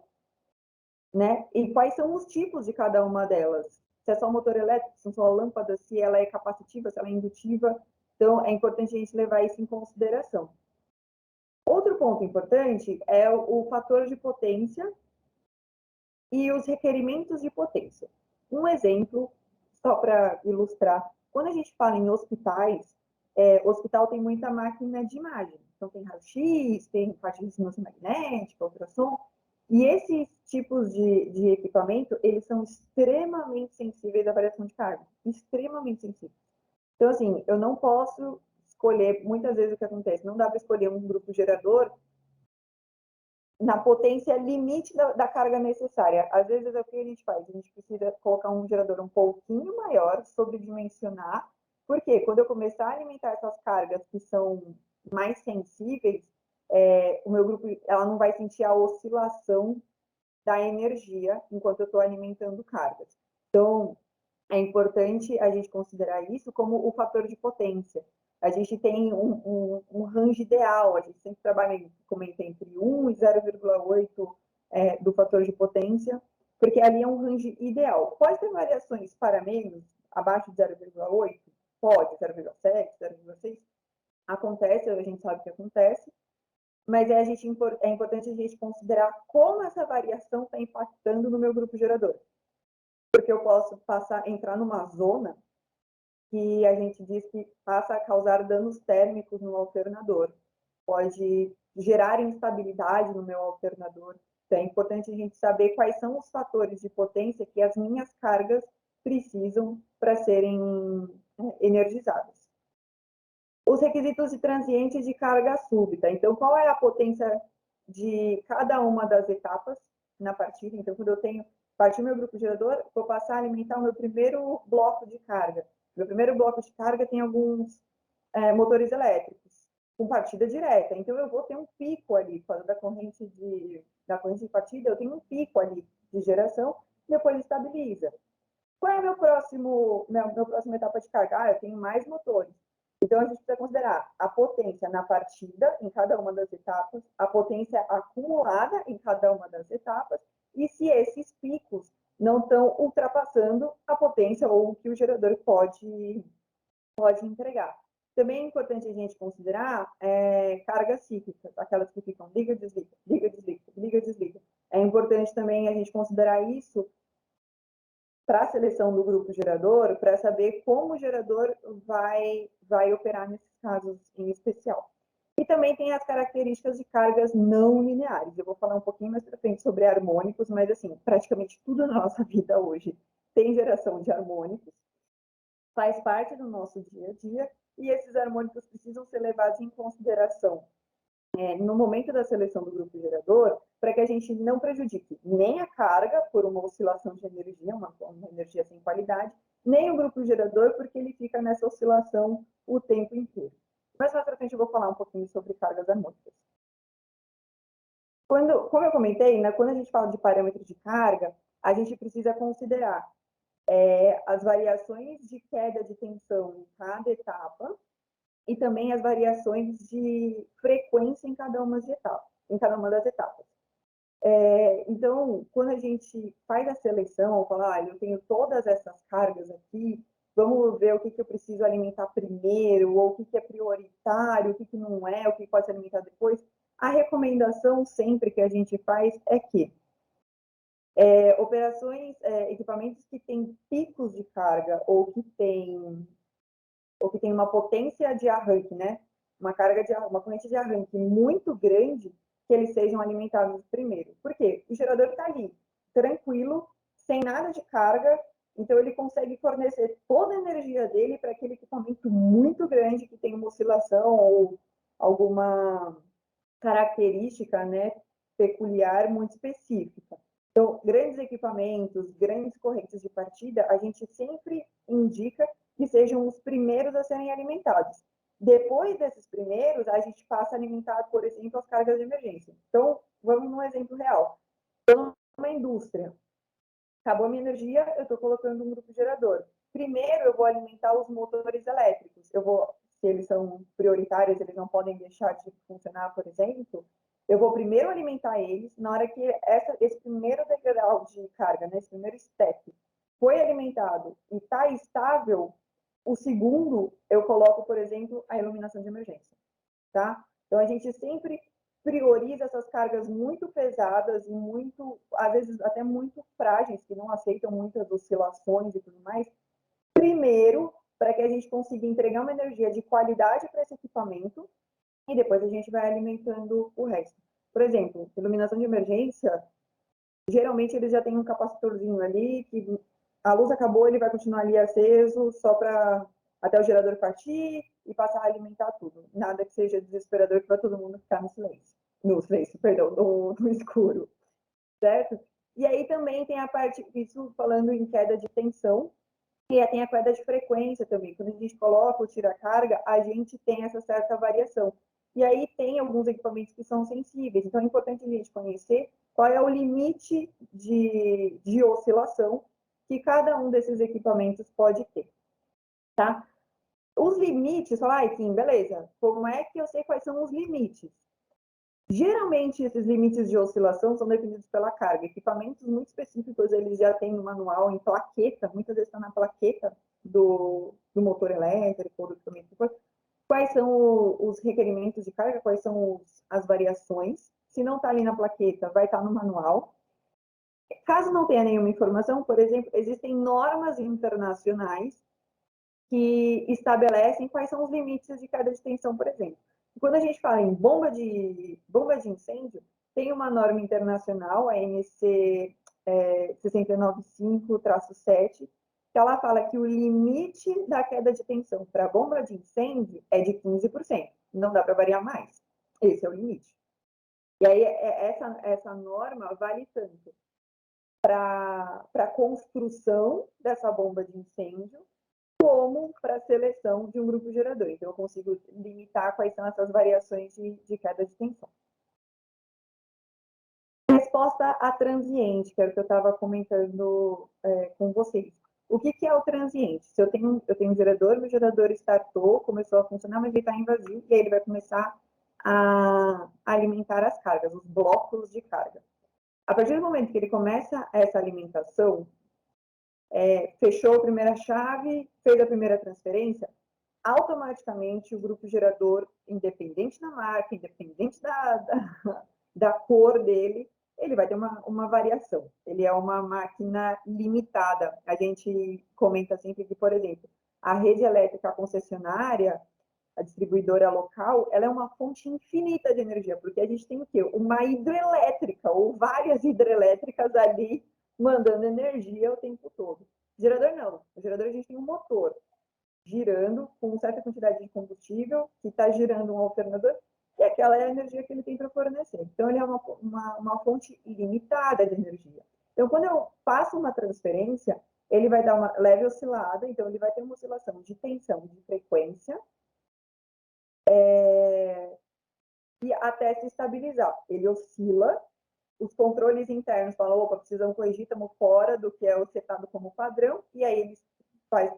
né? E quais são os tipos de cada uma delas. Se é só motor elétrico, se é só lâmpada, se ela é capacitiva, se ela é indutiva. Então, é importante a gente levar isso em consideração. Outro ponto importante é o fator de potência e os requerimentos de potência. Um exemplo, só para ilustrar, quando a gente fala em hospitais, hospital tem muita máquina de imagem. Então, tem raio-x, tem parte de ressonância magnética, ultrassom. E esses tipos de equipamento, eles são extremamente sensíveis à variação de carga. Extremamente sensíveis. Então, assim, eu não posso escolher, muitas vezes o que acontece, não dá para escolher um grupo gerador na potência limite da carga necessária. Às vezes é o que a gente faz, a gente precisa colocar um gerador um pouquinho maior, sobredimensionar, porque quando eu começar a alimentar essas cargas que são mais sensíveis, o meu grupo ela não vai sentir a oscilação da energia enquanto eu estou alimentando cargas. Então, é importante a gente considerar isso como o fator de potência. A gente tem um range ideal, a gente sempre trabalha, comenta, entre 1 e 0,8 do fator de potência, porque ali é um range ideal. Pode ter variações para menos, abaixo de 0,8? Pode, 0,7, 0,6. Acontece, a gente sabe que acontece, mas é importante a gente considerar como essa variação está impactando no meu grupo gerador. Porque eu posso entrar numa zona que a gente diz que passa a causar danos térmicos no alternador, pode gerar instabilidade no meu alternador. Então, é importante a gente saber quais são os fatores de potência que as minhas cargas precisam para serem energizadas. Os requisitos de transiente de carga súbita. Então, qual é a potência de cada uma das etapas na partida? Então, quando eu partir meu grupo gerador, vou passar a alimentar o meu primeiro bloco de carga. Meu primeiro bloco de carga tem alguns motores elétricos, com partida direta. Então, eu vou ter um pico ali, por causa da corrente de partida, eu tenho um pico ali de geração, depois estabiliza. Qual é a minha próxima etapa de carga? Eu tenho mais motores. Então, a gente precisa considerar a potência na partida, em cada uma das etapas, a potência acumulada em cada uma das etapas, e se esses picos não estão ultrapassando a potência ou o que o gerador pode entregar. Também é importante a gente considerar cargas cíclicas, aquelas que ficam liga, desliga, liga, desliga, liga, desliga. É importante também a gente considerar isso para a seleção do grupo gerador, para saber como o gerador vai operar nesses casos em especial. E também tem as características de cargas não lineares. Eu vou falar um pouquinho mais para frente sobre harmônicos, mas assim, praticamente tudo na nossa vida hoje tem geração de harmônicos, faz parte do nosso dia a dia, e esses harmônicos precisam ser levados em consideração no momento da seleção do grupo gerador, para que a gente não prejudique nem a carga por uma oscilação de energia, uma energia sem qualidade, nem o grupo gerador, porque ele fica nessa oscilação o tempo inteiro. Mais para frente eu vou falar um pouquinho sobre cargas harmônicas. Como eu comentei, né, quando a gente fala de parâmetros de carga, a gente precisa considerar as variações de queda de tensão em cada etapa, e também as variações de frequência em cada uma das etapas. Então, quando a gente faz a seleção, fala, eu tenho todas essas cargas aqui, vamos ver o que eu preciso alimentar primeiro, ou o que é prioritário, o que não é, o que pode ser alimentado depois. A recomendação sempre que a gente faz é que equipamentos que têm picos de carga ou que têm uma potência de arranque, né? Uma corrente de arranque muito grande, que eles sejam alimentados primeiro. Por quê? O gerador está ali, tranquilo, sem nada de carga, então ele consegue fornecer toda a energia dele para aquele equipamento muito grande que tem uma oscilação ou alguma característica, né, peculiar muito específica. Então, grandes equipamentos, grandes correntes de partida, a gente sempre indica que sejam os primeiros a serem alimentados. Depois desses primeiros, a gente passa a alimentar, por exemplo, as cargas de emergência. Então, vamos num exemplo real. Uma indústria, acabou a minha energia, eu estou colocando um grupo gerador. Primeiro, eu vou alimentar os motores elétricos. Se eles são prioritários, eles não podem deixar de funcionar, por exemplo. Eu vou primeiro alimentar eles. Na hora que esse primeiro degrau de carga, né, esse primeiro step, foi alimentado e está estável, o segundo, eu coloco, por exemplo, a iluminação de emergência. Tá? Então, a gente sempre prioriza essas cargas muito pesadas e muito, às vezes até muito frágeis, que não aceitam muitas oscilações e tudo mais, primeiro, para que a gente consiga entregar uma energia de qualidade para esse equipamento e depois a gente vai alimentando o resto. Por exemplo, iluminação de emergência, geralmente eles já têm um capacitorzinho ali, que a luz acabou, ele vai continuar ali aceso só para até o gerador partir e passar a alimentar tudo. Nada que seja desesperador para todo mundo ficar no silêncio. No silêncio, perdão, no escuro. Certo? E aí também tem a parte, isso falando em queda de tensão, e tem a queda de frequência também. Quando a gente coloca ou tira a carga, a gente tem essa certa variação. E aí tem alguns equipamentos que são sensíveis. Então é importante a gente conhecer qual é o limite de oscilação que cada um desses equipamentos pode ter. Tá? Os limites, falar, Kim, beleza, como é que eu sei quais são os limites? Geralmente, esses limites de oscilação são definidos pela carga. Equipamentos muito específicos, eles já têm no manual em plaqueta, muitas vezes está na plaqueta do motor elétrico, ou do equipamento. Quais são os requerimentos de carga, quais são as variações. Se não está ali na plaqueta, vai estar no manual. Caso não tenha nenhuma informação, por exemplo, existem normas internacionais que estabelecem quais são os limites de queda de tensão, por exemplo. Quando a gente fala em bomba de incêndio, tem uma norma internacional, a NC 695-7, que ela fala que o limite da queda de tensão para bomba de incêndio é de 15%. Não dá para variar mais. Esse é o limite. E aí, essa norma vale tanto para a construção dessa bomba de incêndio, como para a seleção de um grupo gerador. Então, eu consigo limitar quais são essas variações de queda de tensão. Resposta a transiente, que era o que eu estava comentando com vocês. O que é o transiente? Se eu tenho um gerador, meu gerador startou, começou a funcionar, mas ele está em vazio, e aí ele vai começar a alimentar as cargas, os blocos de carga. A partir do momento que ele começa essa alimentação, fechou a primeira chave, fez a primeira transferência, automaticamente o grupo gerador, independente da marca, independente da cor dele, ele vai ter uma variação. Ele é uma máquina limitada. A gente comenta sempre que, por exemplo, a rede elétrica concessionária, a distribuidora local, ela é uma fonte infinita de energia, porque a gente tem o quê? Uma hidrelétrica, ou várias hidrelétricas ali mandando energia o tempo todo. Gerador não. O gerador a gente tem um motor girando com certa quantidade de combustível, que está girando um alternador, e aquela é a energia que ele tem para fornecer. Então, ele é uma fonte ilimitada de energia. Então, quando eu faço uma transferência, ele vai dar uma leve oscilada, então ele vai ter uma oscilação de tensão, de frequência, e até se estabilizar. Ele oscila, os controles internos falam, opa, precisamos corrigir, estamos fora do que é o setado como padrão, e aí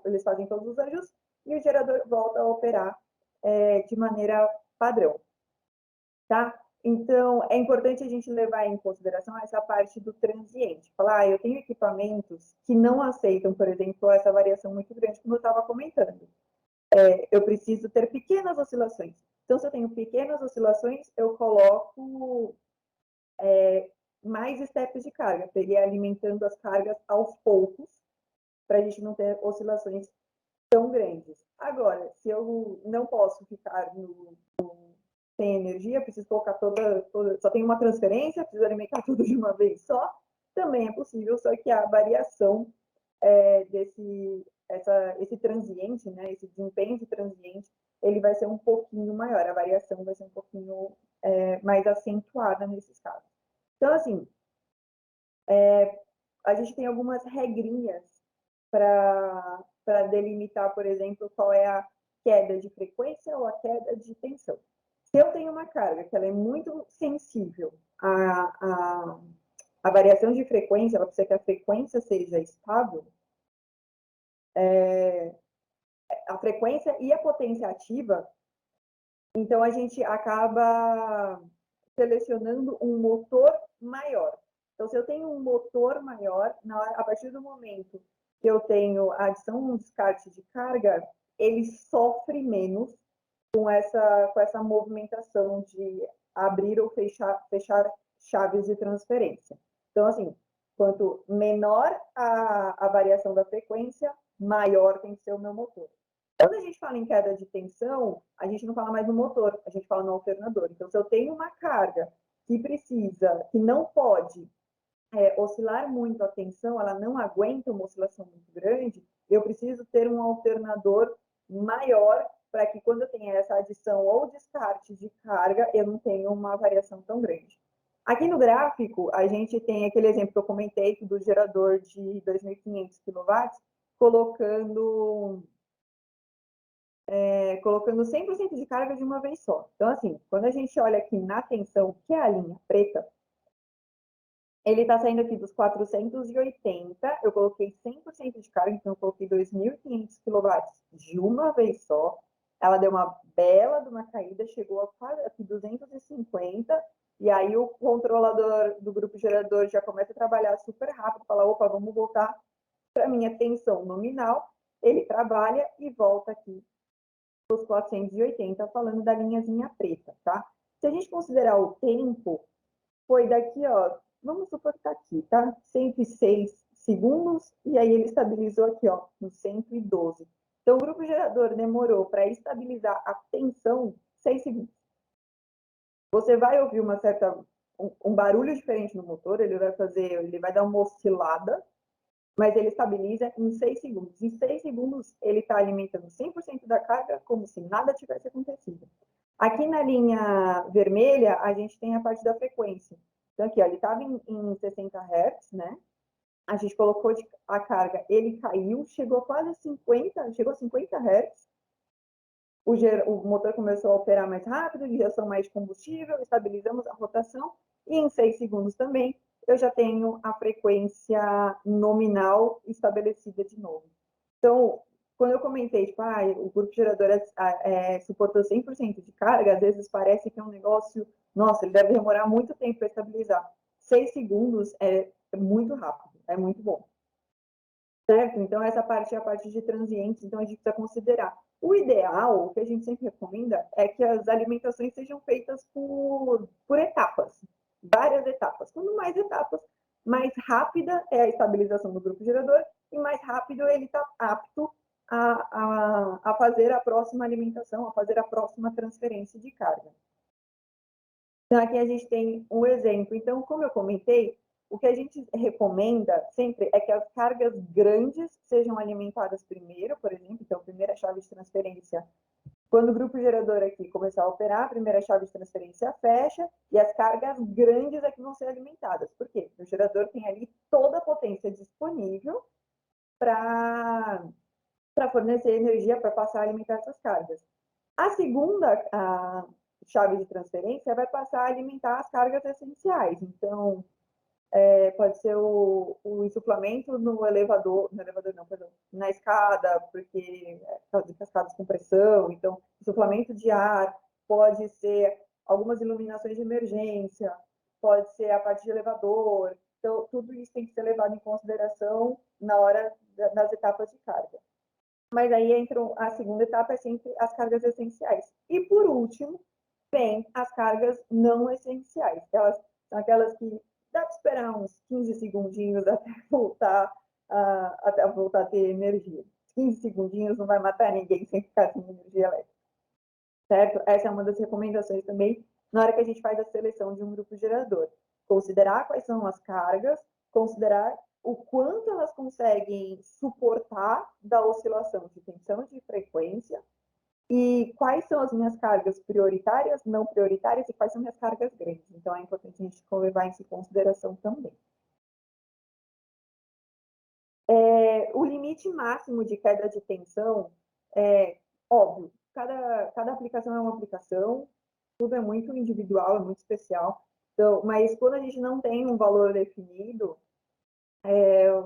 eles fazem todos os ajustes, e o gerador volta a operar de maneira padrão. Tá? Então, é importante a gente levar em consideração essa parte do transiente. Falar, eu tenho equipamentos que não aceitam, por exemplo, essa variação muito grande, como eu estava comentando. Eu preciso ter pequenas oscilações. Então, se eu tenho pequenas oscilações, eu coloco mais steps de carga, para ele ir alimentando as cargas aos poucos, para a gente não ter oscilações tão grandes. Agora, se eu não posso ficar sem energia, preciso colocar só tem uma transferência, preciso alimentar tudo de uma vez só, também é possível, só que a variação esse transiente, né, esse desempenho de transiente, ele vai ser um pouquinho maior, a variação vai ser um pouquinho mais acentuada nesses casos. Então, assim, a gente tem algumas regrinhas para delimitar, por exemplo, qual é a queda de frequência ou a queda de tensão. Se eu tenho uma carga que ela é muito sensível à variação de frequência, ela precisa que a frequência seja estável, a frequência e a potência ativa, então a gente acaba selecionando um motor maior. Então, se eu tenho um motor maior, a partir do momento que eu tenho a adição um descarte de carga, ele sofre menos com essa movimentação de abrir ou fechar chaves de transferência. Então, assim, quanto menor a variação da frequência, maior tem que ser o meu motor. Quando a gente fala em queda de tensão, a gente não fala mais no motor, a gente fala no alternador. Então, se eu tenho uma carga que não pode oscilar muito a tensão, ela não aguenta uma oscilação muito grande, eu preciso ter um alternador maior para que quando eu tenha essa adição ou descarte de carga, eu não tenha uma variação tão grande. Aqui no gráfico, a gente tem aquele exemplo que eu comentei do gerador de 2.500 kW, colocando 100% de carga de uma vez só. Então, assim, quando a gente olha aqui na tensão, que é a linha preta, ele está saindo aqui dos 480, eu coloquei 100% de carga, então eu coloquei 2.500 kW de uma vez só. Ela deu uma bela de uma caída, chegou a quase aqui 250, e aí o controlador do grupo gerador já começa a trabalhar super rápido, fala, opa, vamos voltar para a minha tensão nominal. Ele trabalha e volta aqui os 480, falando da linhazinha preta, tá? Se a gente considerar o tempo, foi daqui, ó, vamos supor que tá aqui, tá? 106 segundos, e aí ele estabilizou aqui, ó, no 112. Então, o grupo gerador demorou para estabilizar a tensão 6 segundos. Você vai ouvir um barulho diferente no motor, ele vai dar uma oscilada, mas ele estabiliza em 6 segundos. Em 6 segundos, ele está alimentando 100% da carga, como se nada tivesse acontecido. Aqui na linha vermelha, a gente tem a parte da frequência. Então, aqui, ó, ele estava em 60 Hz, né? A gente colocou a carga, ele caiu, chegou a quase 50, chegou a 50 Hz. O motor começou a operar mais rápido, injeção mais de combustível, estabilizamos a rotação, e em 6 segundos também eu já tenho a frequência nominal estabelecida de novo. Então, quando eu comentei, tipo, o grupo gerador suportou 100% de carga, às vezes parece que é um negócio, nossa, ele deve demorar muito tempo para estabilizar. 6 segundos é muito rápido, é muito bom. Certo? Então, essa parte é a parte de transientes, então a gente precisa considerar. O ideal, o que a gente sempre recomenda, é que as alimentações sejam feitas por etapas, várias etapas. Quanto mais etapas, mais rápida é a estabilização do grupo gerador e mais rápido ele está apto a fazer a próxima alimentação, a fazer a próxima transferência de carga. Então, aqui a gente tem um exemplo. Então, como eu comentei, o que a gente recomenda sempre é que as cargas grandes sejam alimentadas primeiro, por exemplo, então, primeira chave de transferência. Quando o grupo gerador aqui começar a operar, a primeira chave de transferência fecha e as cargas grandes é que vão ser alimentadas. Por quê? O gerador tem ali toda a potência disponível para fornecer energia para passar a alimentar essas cargas. A segunda chave de transferência vai passar a alimentar as cargas essenciais. Então, pode ser o insuflamento no elevador não, perdão, na escada, porque causa de cascadas com pressão, então, insuflamento de ar, pode ser algumas iluminações de emergência, pode ser a parte de elevador, então, tudo isso tem que ser levado em consideração na hora das etapas de carga. Mas aí entra a segunda etapa, é sempre as cargas essenciais. E, por último, vem as cargas não essenciais. Elas são aquelas que dá para esperar uns 15 segundinhos até voltar a ter energia. 15 segundinhos não vai matar ninguém sem ficar sem energia elétrica. Certo? Essa é uma das recomendações também na hora que a gente faz a seleção de um grupo gerador. Considerar quais são as cargas, considerar o quanto elas conseguem suportar da oscilação de tensão de frequência e quais são as minhas cargas prioritárias, não prioritárias e quais são minhas cargas grandes. Então, é importante a gente levar isso em consideração também. O limite máximo de queda de tensão é óbvio, cada aplicação é uma aplicação, tudo é muito individual, é muito especial. Então, mas quando a gente não tem um valor definido,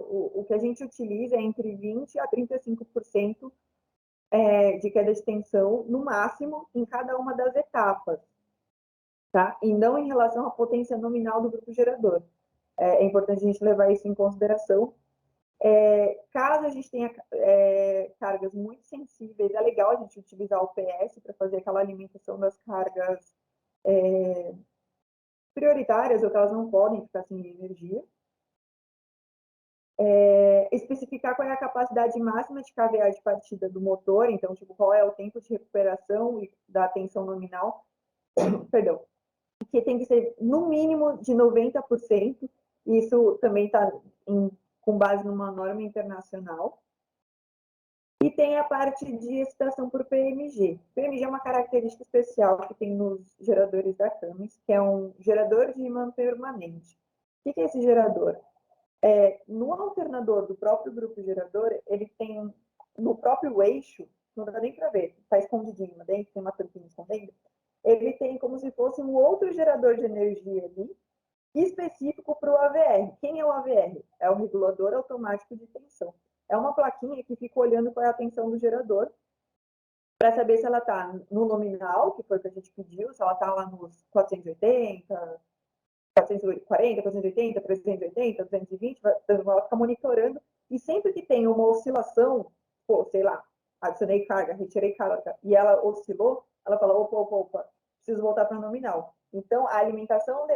o que a gente utiliza é entre 20% a 35% de queda de tensão, no máximo, em cada uma das etapas, tá? E não em relação à potência nominal do grupo gerador. É importante a gente levar isso em consideração. Caso a gente tenha cargas muito sensíveis, é legal a gente utilizar o PS para fazer aquela alimentação das cargas prioritárias, ou que elas não podem ficar sem energia. Especificar qual é a capacidade máxima de KVA de partida do motor, então, tipo, qual é o tempo de recuperação e da tensão nominal, perdão, que tem que ser no mínimo de 90%, isso também está com base numa norma internacional. E tem a parte de excitação por PMG. PMG é uma característica especial que tem nos geradores da Cummins, que é um gerador de imã permanente. O que é esse gerador? No alternador do próprio grupo gerador, ele tem no próprio eixo, não dá nem para ver, está escondidinho dentro, tem uma tampinha escondendo, ele tem como se fosse um outro gerador de energia ali, específico para o AVR. Quem é o AVR? É o regulador automático de tensão. É uma plaquinha que fica olhando qual é a tensão do gerador, para saber se ela está no nominal, que foi o que a gente pediu, se ela está lá nos 480, 440, 480, 380, 220, ela fica monitorando, e sempre que tem uma oscilação, sei lá, adicionei carga, retirei carga, e ela oscilou, ela fala, opa, preciso voltar para o nominal. Então, a alimentação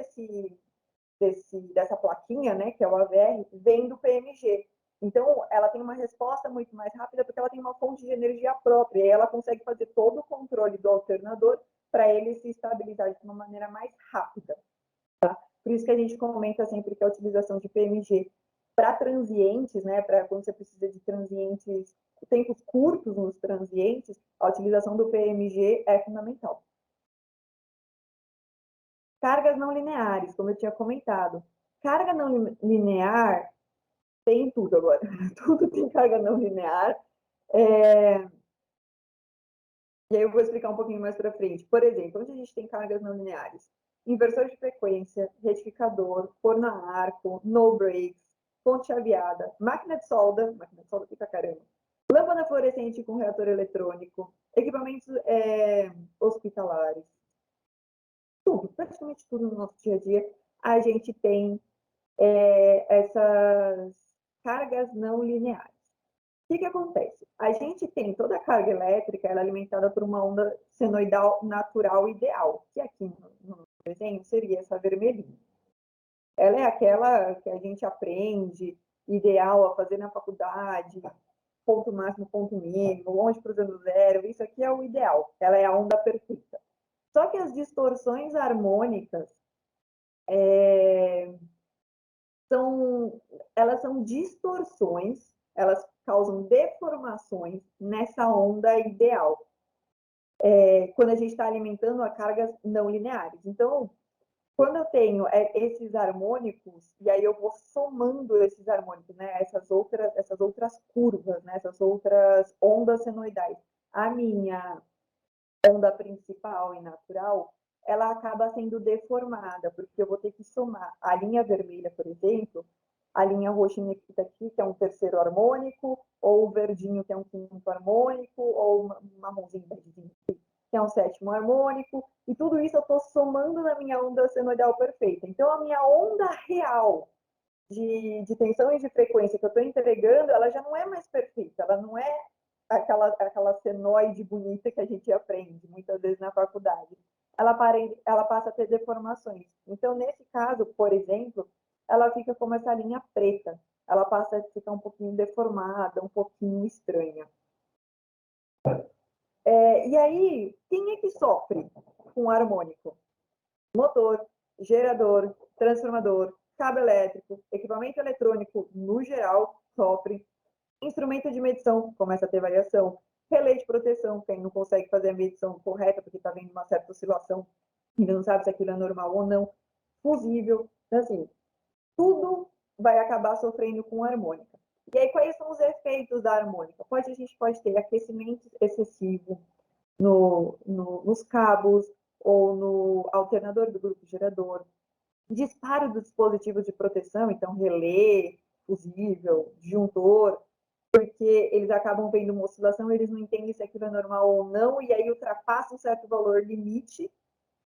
dessa plaquinha, né, que é o AVR, vem do PMG. Então, ela tem uma resposta muito mais rápida, porque ela tem uma fonte de energia própria, e ela consegue fazer todo o controle do alternador para ele se estabilizar de uma maneira mais rápida. Por isso que a gente comenta sempre que a utilização de PMG para transientes, né, para quando você precisa de transientes, tempos curtos nos transientes, a utilização do PMG é fundamental. Cargas não lineares, como eu tinha comentado. Carga não linear tem tudo agora. Tudo tem carga não linear. E aí eu vou explicar um pouquinho mais para frente. Por exemplo, onde a gente tem cargas não lineares? Inversor de frequência, retificador, forno a arco, no brakes, fonte chaveada, máquina de solda aqui pra caramba, lâmpada fluorescente com reator eletrônico, equipamentos hospitalares, tudo, praticamente tudo no nosso dia a dia, a gente tem essas cargas não lineares. O que acontece? A gente tem toda a carga elétrica, ela é alimentada por uma onda senoidal natural ideal, que aqui no desenho seria essa vermelhinha. Ela é aquela que a gente aprende, ideal a fazer na faculdade, ponto máximo, ponto mínimo, longe para o zero zero, isso aqui é o ideal, ela é a onda perfeita. Só que as distorções harmônicas, elas são distorções, elas causam deformações nessa onda ideal, quando a gente está alimentando a cargas não lineares. Então, quando eu tenho esses harmônicos, e aí eu vou somando esses harmônicos, né, essas outras curvas, né, essas outras ondas senoidais, a minha onda principal e natural, ela acaba sendo deformada, porque eu vou ter que somar a linha vermelha, por exemplo, a linha roxinha que está aqui, que é um terceiro harmônico, ou o verdinho, que é um quinto harmônico, ou um marronzinho, que é um sétimo harmônico, e tudo isso eu estou somando na minha onda senoidal perfeita. Então, a minha onda real de tensão e de frequência que eu estou entregando, ela já não é mais perfeita, ela não é aquela senoide bonita que a gente aprende muitas vezes na faculdade. Ela passa a ter deformações. Então, nesse caso, por exemplo, ela fica como essa linha preta. Ela passa a ficar um pouquinho deformada, um pouquinho estranha. E aí, quem é que sofre com o harmônico? Motor, gerador, transformador, cabo elétrico, equipamento eletrônico, no geral, sofre. Instrumento de medição começa a ter variação. Relé de proteção, quem não consegue fazer a medição correta porque está vendo uma certa oscilação e não sabe se aquilo é normal ou não. Fusível. Então, assim, tudo vai acabar sofrendo com harmônica. E aí, quais são os efeitos da harmônica? A gente pode ter aquecimento excessivo nos cabos, ou no alternador do grupo gerador, disparo dos dispositivos de proteção, então relé, fusível, disjuntor, porque eles acabam vendo uma oscilação, eles não entendem se aquilo é normal ou não, e aí ultrapassa um certo valor limite,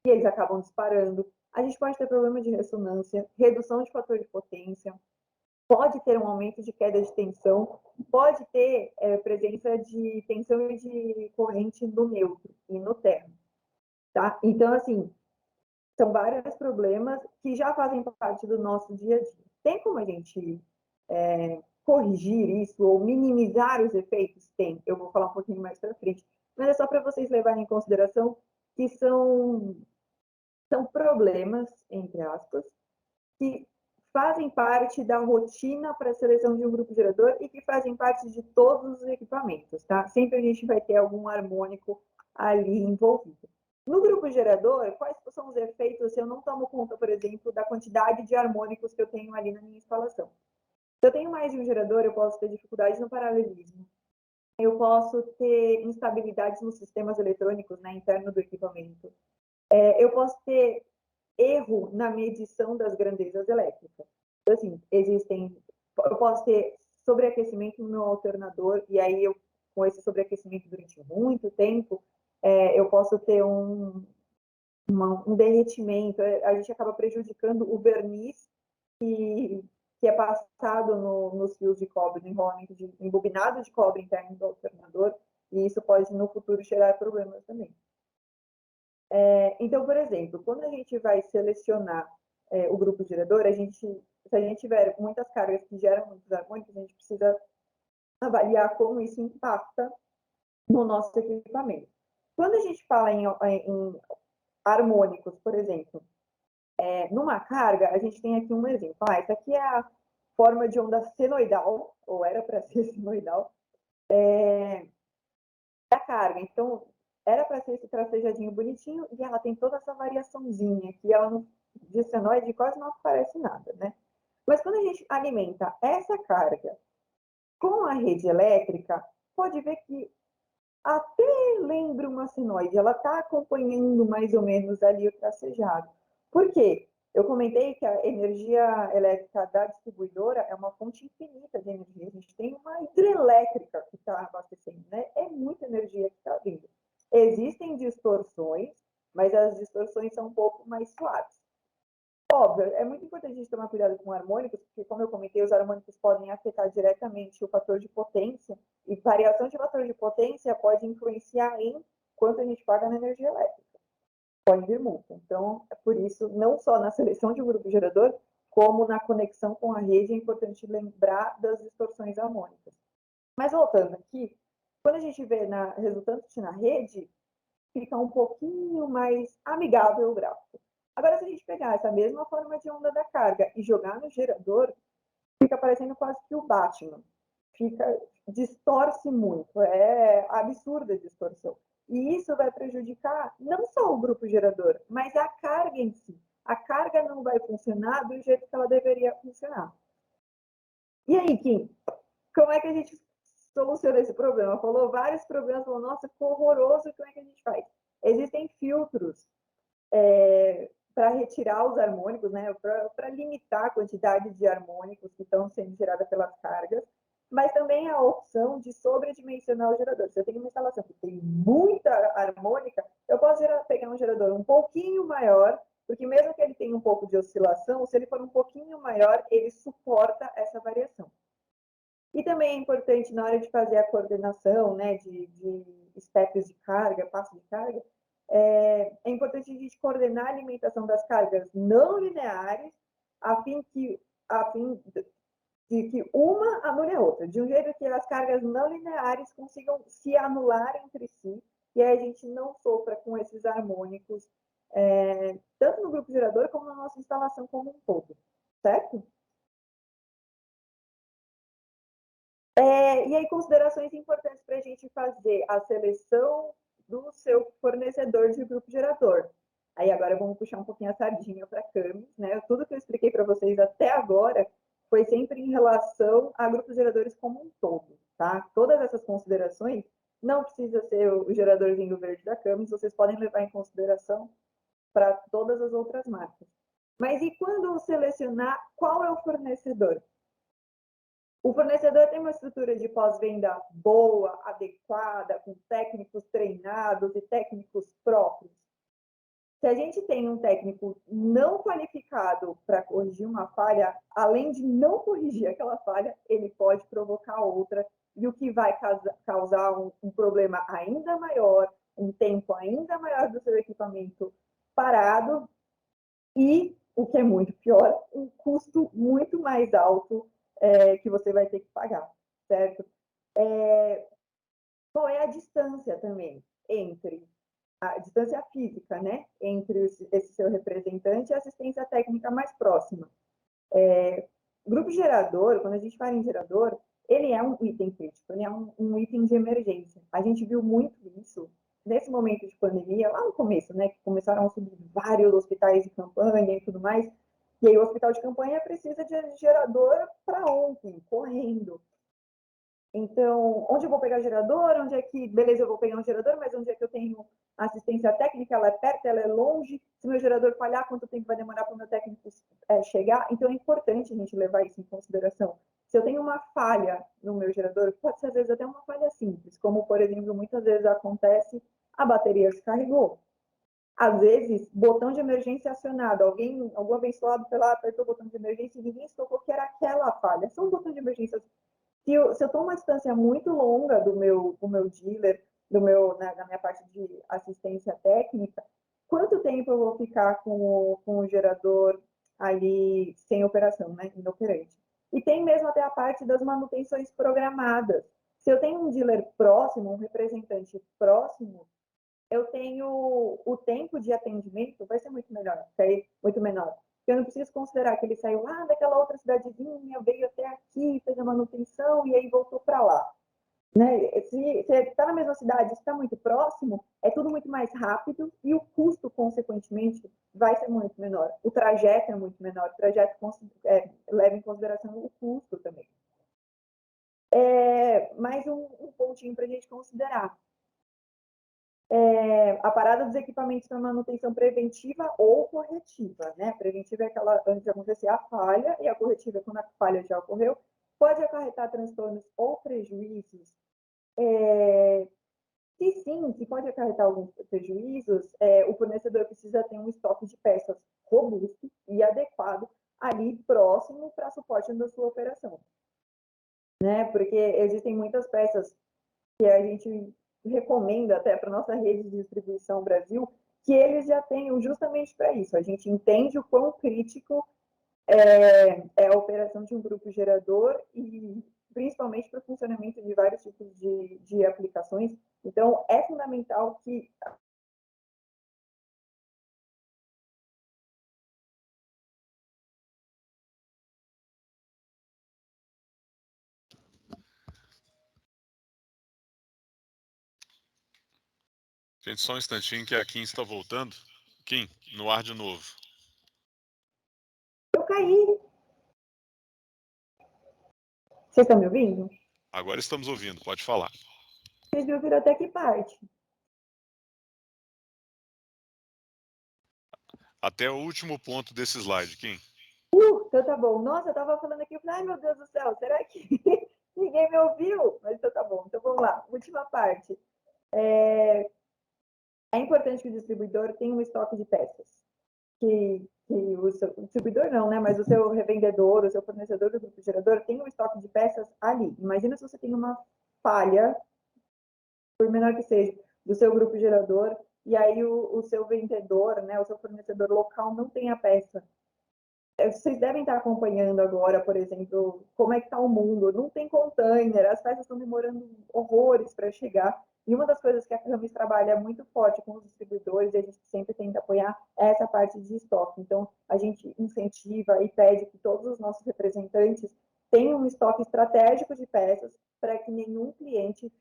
e eles acabam disparando. A gente pode ter problema de ressonância, redução de fator de potência, pode ter um aumento de queda de tensão, pode ter presença de tensão e de corrente no neutro e no termo. Tá? Então, assim, são vários problemas que já fazem parte do nosso dia a dia. Tem como a gente corrigir isso ou minimizar os efeitos? Tem. Eu vou falar um pouquinho mais para frente. Mas é só para vocês levarem em consideração que são problemas, entre aspas, que fazem parte da rotina para a seleção de um grupo gerador e que fazem parte de todos os equipamentos, tá? Sempre a gente vai ter algum harmônico ali envolvido. No grupo gerador, quais são os efeitos se eu não tomo conta, por exemplo, da quantidade de harmônicos que eu tenho ali na minha instalação? Se eu tenho mais de um gerador, eu posso ter dificuldades no paralelismo. Eu posso ter instabilidades nos sistemas eletrônicos, né, interno do equipamento. Eu posso ter erro na medição das grandezas elétricas. Então, assim, eu posso ter sobreaquecimento no meu alternador, e aí com esse sobreaquecimento durante muito tempo, eu posso ter um derretimento, a gente acaba prejudicando o verniz que é passado nos fios de cobre, no enrolamento de embobinado de cobre interno do alternador, e isso pode no futuro gerar problemas também. Então, por exemplo, quando a gente vai selecionar o grupo gerador, se a gente tiver muitas cargas que geram muitos harmônicos, a gente precisa avaliar como isso impacta no nosso equipamento. Quando a gente fala em harmônicos, por exemplo, numa carga, a gente tem aqui um exemplo. Essa aqui é a forma de onda senoidal, ou era para ser senoidal, da carga. Então, era para ser esse tracejadinho bonitinho, e ela tem toda essa variaçãozinha, que ela não, de senoide quase não aparece nada, né? Mas quando a gente alimenta essa carga com a rede elétrica, pode ver que até lembra uma senoide, ela está acompanhando mais ou menos ali o tracejado. Por quê? Eu comentei que a energia elétrica da distribuidora é uma fonte infinita de energia. A gente tem uma hidrelétrica que está abastecendo, né? É muita energia que está vindo. Existem distorções, mas as distorções são um pouco mais suaves. Óbvio, é muito importante a gente tomar cuidado com harmônicos, porque, como eu comentei, os harmônicos podem afetar diretamente o fator de potência, e variação de fator de potência pode influenciar em quanto a gente paga na energia elétrica. Pode vir multa. Então, é por isso, não só na seleção de um grupo gerador, como na conexão com a rede, é importante lembrar das distorções harmônicas. Mas voltando aqui, quando a gente vê resultante na rede, fica um pouquinho mais amigável o gráfico. Agora, se a gente pegar essa mesma forma de onda da carga e jogar no gerador, fica parecendo quase que o Batman. Distorce muito, é absurda a distorção. E isso vai prejudicar não só o grupo gerador, mas a carga em si. A carga não vai funcionar do jeito que ela deveria funcionar. E aí, Kim, como é que a gente soluciona esse problema? Falou vários problemas, falou, nossa, que horroroso, como é que a gente faz? Existem filtros para retirar os harmônicos, né, para limitar a quantidade de harmônicos que estão sendo geradas pelas cargas, mas também a opção de sobredimensionar o gerador. Se eu tenho uma instalação que tem muita harmônica, eu posso pegar um gerador um pouquinho maior, porque mesmo que ele tenha um pouco de oscilação, se ele for um pouquinho maior, ele suporta essa variação. E também é importante, na hora de fazer a coordenação, né, de steps de carga, passo de carga, é importante a gente coordenar a alimentação das cargas não lineares, a fim de que uma anule a outra, de um jeito que as cargas não lineares consigam se anular entre si, e aí a gente não sofra com esses harmônicos, tanto no grupo gerador como na nossa instalação como um todo, certo? E aí, considerações importantes para a gente fazer a seleção do seu fornecedor de grupo gerador. Aí agora vamos puxar um pouquinho a sardinha para a Camis, né? Tudo que eu expliquei para vocês até agora foi sempre em relação a grupos geradores como um todo, tá? Todas essas considerações não precisa ser o geradorzinho verde da Cummins, vocês podem levar em consideração para todas as outras marcas. Mas e quando selecionar qual é o fornecedor? O fornecedor tem uma estrutura de pós-venda boa, adequada, com técnicos treinados e técnicos próprios. Se a gente tem um técnico não qualificado para corrigir uma falha, além de não corrigir aquela falha, ele pode provocar outra, e o que vai causar um problema ainda maior, um tempo ainda maior do seu equipamento parado, e, o que é muito pior, um custo muito mais alto que você vai ter que pagar, certo? Qual é a distância também entre a distância física, né, entre esse seu representante e a assistência técnica mais próxima? Grupo gerador, quando a gente fala em gerador, ele é um item crítico, ele é um item de emergência. A gente viu muito isso nesse momento de pandemia, lá no começo, né, que começaram a subir vários hospitais de campanha e tudo mais, e aí o hospital de campanha precisa de gerador para ontem, correndo. Então, onde eu vou pegar gerador? Onde é que, beleza, eu vou pegar um gerador, mas onde é que eu tenho assistência técnica? Ela é perto, ela é longe? Se meu gerador falhar, quanto tempo vai demorar para o meu técnico chegar? Então, é importante a gente levar isso em consideração. Se eu tenho uma falha no meu gerador, pode ser às vezes até uma falha simples, como, por exemplo, muitas vezes acontece, a bateria descarregou. Às vezes, botão de emergência acionado, algum abençoado foi lá, apertou o botão de emergência e ninguém se tocou que era aquela falha. São botões de emergência. Se eu estou uma distância muito longa do meu dealer, da minha parte de assistência técnica, quanto tempo eu vou ficar com o gerador ali sem operação, né, inoperante? E tem mesmo até a parte das manutenções programadas. Se eu tenho um dealer próximo, um representante próximo, eu tenho o tempo de atendimento vai ser muito melhor, muito menor. Eu não preciso considerar que ele saiu lá daquela outra cidadezinha, veio até aqui, fez a manutenção e aí voltou para lá. Né? Se está na mesma cidade, está muito próximo, é tudo muito mais rápido e o custo, consequentemente, vai ser muito menor. O trajeto é muito menor, o trajeto leva em consideração o custo também. Mais um pontinho para a gente considerar. A parada dos equipamentos para manutenção preventiva ou corretiva, né? Preventiva é aquela antes de acontecer a falha, e a corretiva é quando a falha já ocorreu, pode acarretar transtornos ou prejuízos. Se pode acarretar alguns prejuízos, o fornecedor precisa ter um estoque de peças robusto e adequado ali próximo para suporte da sua operação, né? Porque existem muitas peças que a gente recomenda até para nossa rede de distribuição Brasil, que eles já tenham justamente para isso. A gente entende o quão crítico é a operação de um grupo gerador e principalmente para o funcionamento de vários tipos de aplicações. Então, é fundamental que
Gente, só um instantinho que a Kim está voltando. Kim, no ar de novo.
eu caí. Vocês estão me ouvindo?
Agora estamos ouvindo, pode falar.
Vocês me ouviram até que parte?
Até o último ponto desse slide, Kim.
Então tá bom. Nossa, eu estava falando aqui, eu falei, ai meu Deus do céu, será que ninguém me ouviu? Mas então tá bom. Então vamos lá, última parte. É importante que o distribuidor tenha um estoque de peças. Que o distribuidor não, né? Mas o seu revendedor, o seu fornecedor do grupo gerador tem um estoque de peças ali. Imagina se você tem uma falha, por menor que seja, do seu grupo gerador, e aí o seu vendedor, né, o seu fornecedor local não tem a peça. Vocês devem estar acompanhando agora, por exemplo, como é que está o mundo. Não tem container, as peças estão demorando horrores para chegar. E uma das coisas que a Camis trabalha muito forte com os distribuidores, e a gente sempre tenta apoiar, é essa parte de estoque. Então, a gente incentiva e pede que todos os nossos representantes tenham um estoque estratégico de peças para que nenhum cliente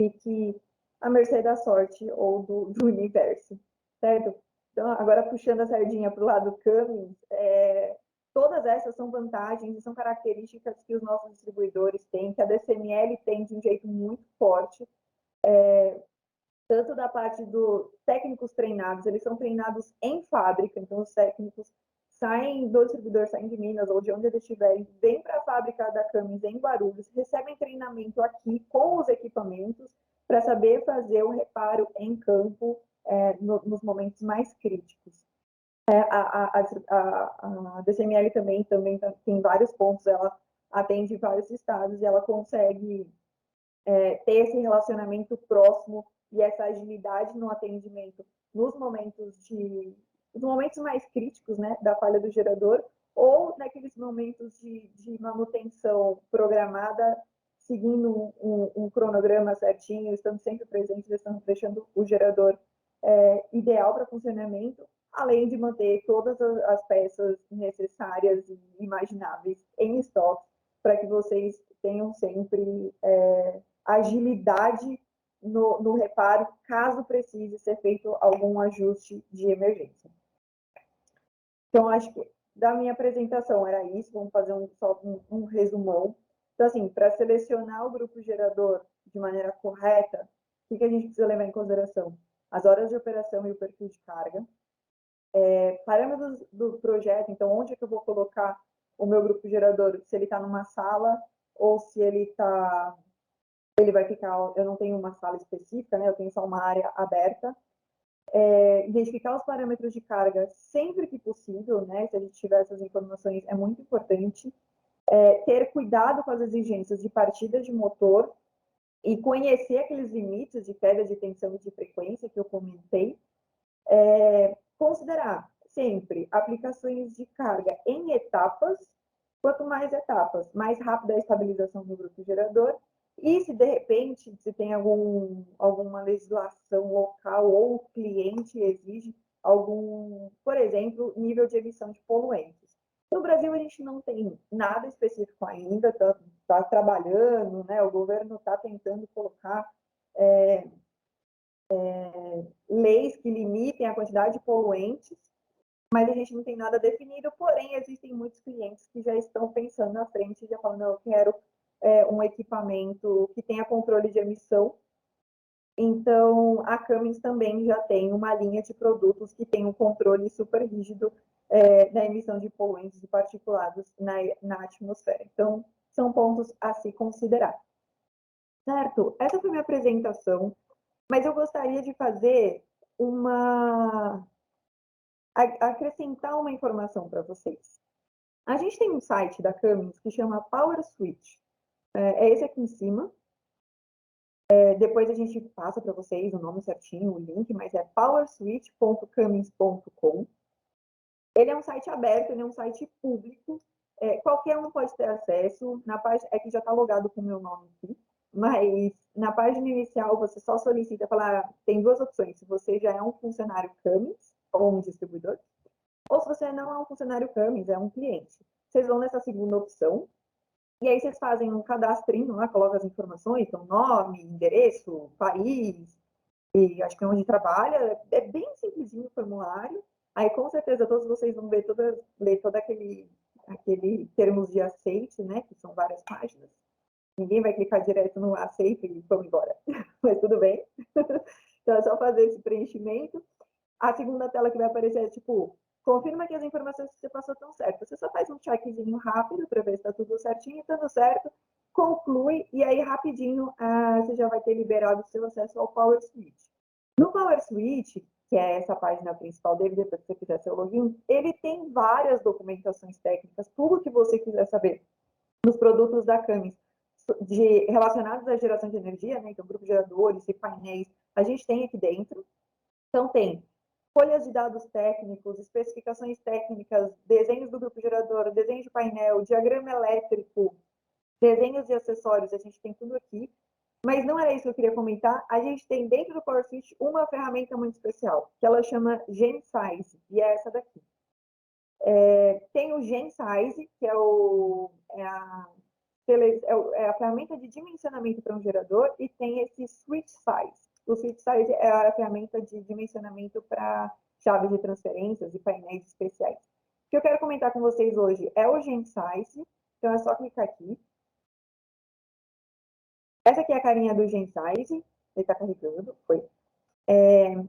fique à mercê da sorte ou do universo, certo? Então, agora puxando a sardinha para o lado Cummins, todas essas são vantagens e são características que os nossos distribuidores têm, que a DCML tem de um jeito muito forte, tanto da parte dos técnicos treinados, eles são treinados em fábrica, então os técnicos saem do distribuidor, saem de Minas ou de onde eles estiverem, vêm para a fábrica da Cummins em Guarulhos, recebem treinamento aqui com os equipamentos para saber fazer o reparo em campo nos momentos mais críticos. A DCML também tem vários pontos, ela atende vários estados e ela consegue ter esse relacionamento próximo e essa agilidade no atendimento nos momentos mais críticos, né, da falha do gerador, ou naqueles momentos de manutenção programada, seguindo um cronograma certinho, estando sempre presentes, estando deixando o gerador ideal para funcionamento, além de manter todas as peças necessárias e imagináveis em estoque, para que vocês tenham sempre agilidade no reparo, caso precise ser feito algum ajuste de emergência. Então, acho que da minha apresentação era isso, vamos fazer só um resumão. Então, assim, para selecionar o grupo gerador de maneira correta, o que a gente precisa levar em consideração? As horas de operação e o perfil de carga. Parâmetros do projeto, então, onde é que eu vou colocar o meu grupo gerador? Se ele está numa sala ou se ele vai ficar... Eu não tenho uma sala específica, né? Eu tenho só uma área aberta. Identificar os parâmetros de carga sempre que possível, né? Se a gente tiver essas informações, é muito importante. Ter cuidado com as exigências de partida de motor e conhecer aqueles limites de queda de tensão e de frequência que eu comentei. Considerar sempre aplicações de carga em etapas. Quanto mais etapas, mais rápida a estabilização do grupo gerador. E se, de repente, se tem alguma legislação local ou o cliente exige por exemplo, nível de emissão de poluentes. No Brasil, a gente não tem nada específico ainda, está trabalhando, né? O governo está tentando colocar leis que limitem a quantidade de poluentes, mas a gente não tem nada definido, porém, existem muitos clientes que já estão pensando na frente, já falando, eu quero um equipamento que tenha controle de emissão. Então, a Cummins também já tem uma linha de produtos que tem um controle super rígido da emissão de poluentes e particulados na atmosfera. Então, são pontos a se considerar. Certo? Essa foi a minha apresentação, mas eu gostaria de fazer acrescentar uma informação para vocês. A gente tem um site da Cummins que chama Power Switch. É esse aqui em cima. Depois a gente passa para vocês o nome certinho, o link, mas é powerswitch.cummins.com. Ele é um site aberto, ele é um site público. Qualquer um pode ter acesso. Na página, que já está logado com o meu nome aqui, mas na página inicial você só solicita, tem duas opções. Se você já é um funcionário Cummins ou um distribuidor, ou se você não é um funcionário Cummins, é um cliente. Vocês vão nessa segunda opção, e aí vocês fazem um cadastrinho lá, colocam as informações, então nome, endereço, país, e acho que é onde trabalha. É bem simplesinho o formulário. Aí com certeza todos vocês vão ler todo aquele termos de aceite, né, que são várias páginas. Ninguém vai clicar direto no aceito e vamos embora, mas tudo bem. Então é só fazer esse preenchimento. A segunda tela que vai aparecer é tipo, confirma que as informações que você passou estão certas. Você só faz um checkzinho rápido para ver se está tudo certinho, estando certo, conclui, e aí rapidinho você já vai ter liberado o seu acesso ao Power Switch. No Power Switch, que é essa página principal dele, depois que você fizer seu login, ele tem várias documentações técnicas, tudo que você quiser saber dos produtos da Cummins, relacionados à geração de energia, né? Então, grupos geradores e painéis, a gente tem aqui dentro. Então, tem folhas de dados técnicos, especificações técnicas, desenhos do grupo gerador, desenho de painel, diagrama elétrico, desenhos de acessórios, a gente tem tudo aqui. Mas não era isso que eu queria comentar. A gente tem dentro do Power Switch uma ferramenta muito especial, que ela chama GenSize, e é essa daqui. Tem o GenSize, que é a ferramenta de dimensionamento para um gerador, e tem esse Switch Size. O Switch Size é a ferramenta de dimensionamento para chaves de transferências e painéis especiais. que eu quero comentar com vocês hoje é o Gensize. Então, é só clicar aqui. Essa aqui é a carinha do Gensize. Ele está carregando, foi.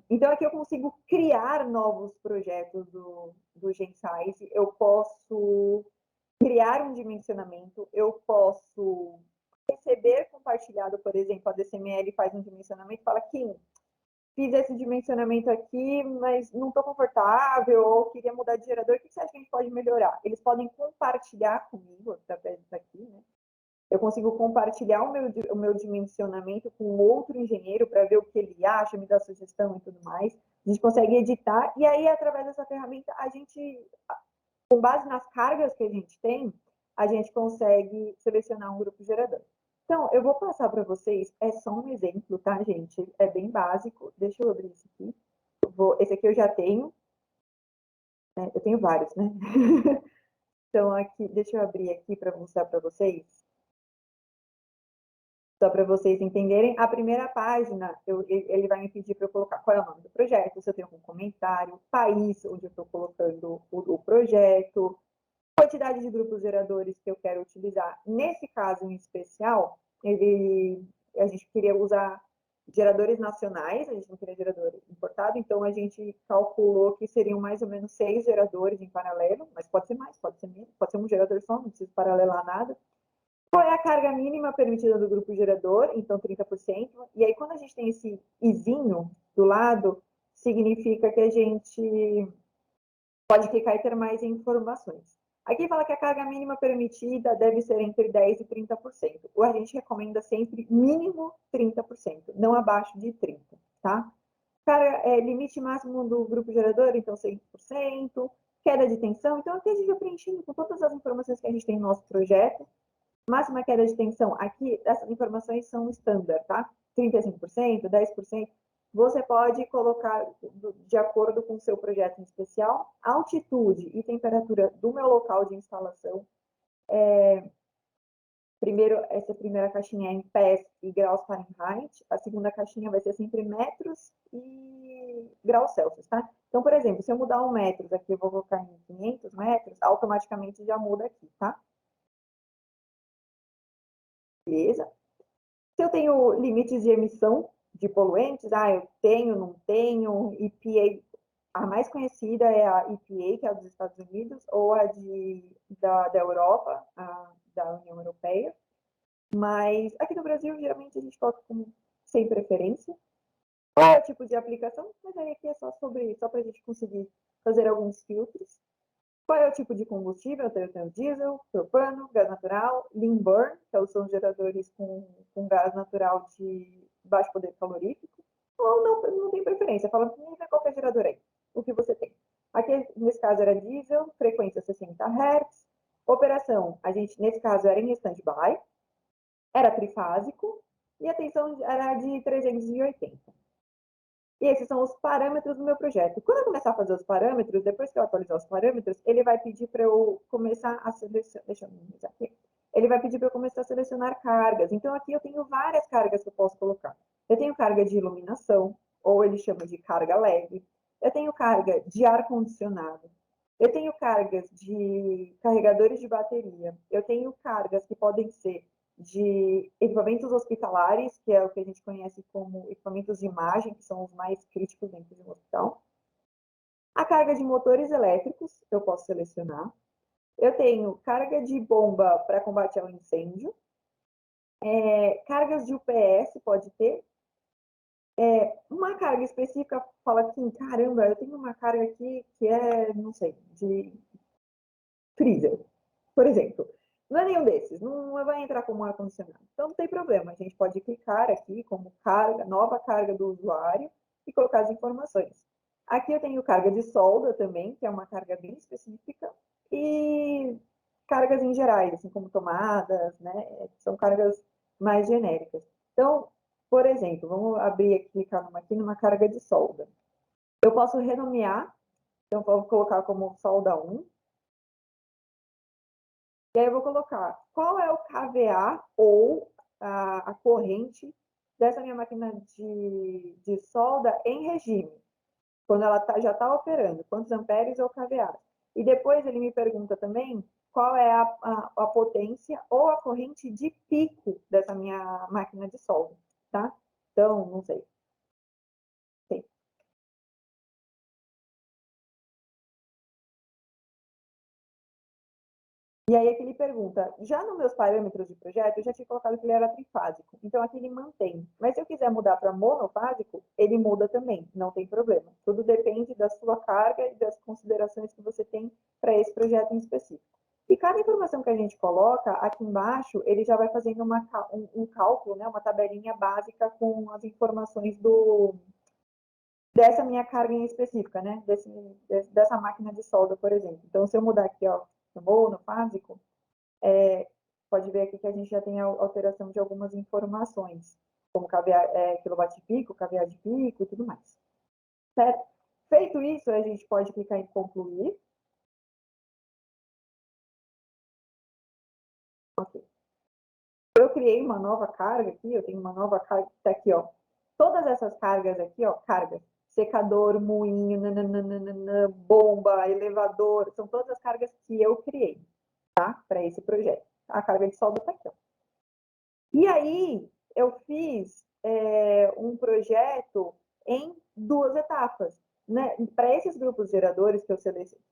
Então, aqui eu consigo criar novos projetos do Gensize. Eu posso criar um dimensionamento. Eu posso receber compartilhado, por exemplo, a DCML faz um dimensionamento e fala, Kim, fiz esse dimensionamento aqui, mas não estou confortável, ou queria mudar de gerador, o que você acha que a gente pode melhorar? Eles podem compartilhar comigo, através disso aqui, né? Eu consigo compartilhar o meu dimensionamento com outro engenheiro para ver o que ele acha, me dar sugestão e tudo mais. A gente consegue editar, e aí, através dessa ferramenta, a gente, com base nas cargas que a gente tem, a gente consegue selecionar um grupo gerador. Então, eu vou passar para vocês, é só um exemplo, tá, gente? É bem básico. Deixa eu abrir isso aqui. Esse aqui eu já tenho. Né? Eu tenho vários, né? Então, aqui, deixa eu abrir aqui para mostrar para vocês. Só para vocês entenderem. A primeira página, ele vai me pedir para eu colocar qual é o nome do projeto, se eu tenho algum comentário, país onde eu estou colocando o projeto, quantidade de grupos geradores que eu quero utilizar. Nesse caso em especial, a gente queria usar geradores nacionais, a gente não queria gerador importado, então a gente calculou que seriam mais ou menos 6 geradores em paralelo, mas pode ser mais, pode ser menos, pode ser um gerador só, não precisa paralelar nada. Qual é a carga mínima permitida do grupo gerador? Então, 30%. E aí, quando a gente tem esse izinho do lado, significa que a gente pode clicar e ter mais informações. Aqui fala que a carga mínima permitida deve ser entre 10% e 30%. A gente recomenda sempre mínimo 30%, não abaixo de 30%, tá? Limite máximo do grupo gerador, então 100%. Queda de tensão, então aqui a gente vai preenchendo com todas as informações que a gente tem no nosso projeto. Máxima queda de tensão, aqui essas informações são standard, tá? 35%, 10%. Você pode colocar de acordo com o seu projeto em especial, altitude e temperatura do meu local de instalação. Primeiro, essa primeira caixinha é em pés e graus Fahrenheit, a segunda caixinha vai ser sempre metros e graus Celsius, tá? Então, por exemplo, se eu mudar 1 metro, aqui eu vou colocar em 500 metros, automaticamente já muda aqui, tá? Beleza? Se eu tenho limites de emissão de poluentes, eu tenho, não tenho, EPA, a mais conhecida é a EPA, que é a dos Estados Unidos, ou a da Europa, da União Europeia. Mas aqui no Brasil, geralmente, a gente coloca como sem preferência. Qual é o tipo de aplicação? Mas aí aqui é só para a gente conseguir fazer alguns filtros. Qual é o tipo de combustível? Eu tenho diesel, propano, gás natural, lean burn, que são geradores com gás natural de baixo poder calorífico, ou não tem preferência, fala, qualquer gerador aí, o que você tem. Aqui, nesse caso, era diesel, frequência 60 Hz, operação, nesse caso, era em stand-by, era trifásico, e a tensão era de 380. E esses são os parâmetros do meu projeto. Quando eu começar a fazer os parâmetros, depois que eu atualizar os parâmetros, ele vai pedir para eu começar a selecionar. Deixa eu minimizar aqui. Ele vai pedir para eu começar a selecionar cargas. Então, aqui eu tenho várias cargas que eu posso colocar. Eu tenho carga de iluminação, ou ele chama de carga leve. Eu tenho carga de ar-condicionado. Eu tenho cargas de carregadores de bateria. Eu tenho cargas que podem ser de equipamentos hospitalares, que é o que a gente conhece como equipamentos de imagem, que são os mais críticos dentro de um hospital. A carga de motores elétricos, eu posso selecionar. Eu tenho carga de bomba para combate ao incêndio. Cargas de UPS, pode ter. Uma carga específica fala assim, caramba, eu tenho uma carga aqui que é, não sei, de freezer, por exemplo. Não é nenhum desses, não vai entrar como ar-condicionado. Então, não tem problema, a gente pode clicar aqui como carga, nova carga do usuário e colocar as informações. Aqui eu tenho carga de solda também, que é uma carga bem específica, e cargas em gerais, assim como tomadas, né? São cargas mais genéricas. Então, por exemplo, vamos abrir aqui, clicar aqui numa carga de solda. Eu posso renomear, então vou colocar como solda 1, e aí eu vou colocar qual é o kVA ou a corrente dessa minha máquina de solda em regime, quando ela já está operando, quantos amperes ou kVA. E depois ele me pergunta também qual é a potência ou a corrente de pico dessa minha máquina de solda, tá? Então, não sei. Sim. E aí aqui ele pergunta, já nos meus parâmetros de projeto, eu já tinha colocado que ele era trifásico, então aqui ele mantém. Mas se eu quiser mudar para monofásico, ele muda também, não tem problema. Tudo depende da sua carga e das considerações que você tem para esse projeto em específico. E cada informação que a gente coloca, aqui embaixo, ele já vai fazendo um cálculo, né, uma tabelinha básica com as informações dessa minha carga em específica, né, dessa máquina de solda, por exemplo. Então, se eu mudar aqui, ó, no monofásico, pode ver aqui que a gente já tem a alteração de algumas informações, como quilowatt-pico, kVA de pico e tudo mais. Certo? Feito isso, a gente pode clicar em concluir. Ok. Eu criei uma nova carga aqui, eu tenho uma nova carga que está aqui, ó. Todas essas cargas aqui, ó, cargas, secador, moinho, nananana, bomba, elevador, são todas as cargas que eu criei, tá? Para esse projeto. A carga de solda está aqui, ó. E aí, eu fiz um projeto em 2 etapas. Né? Para esses grupos geradores que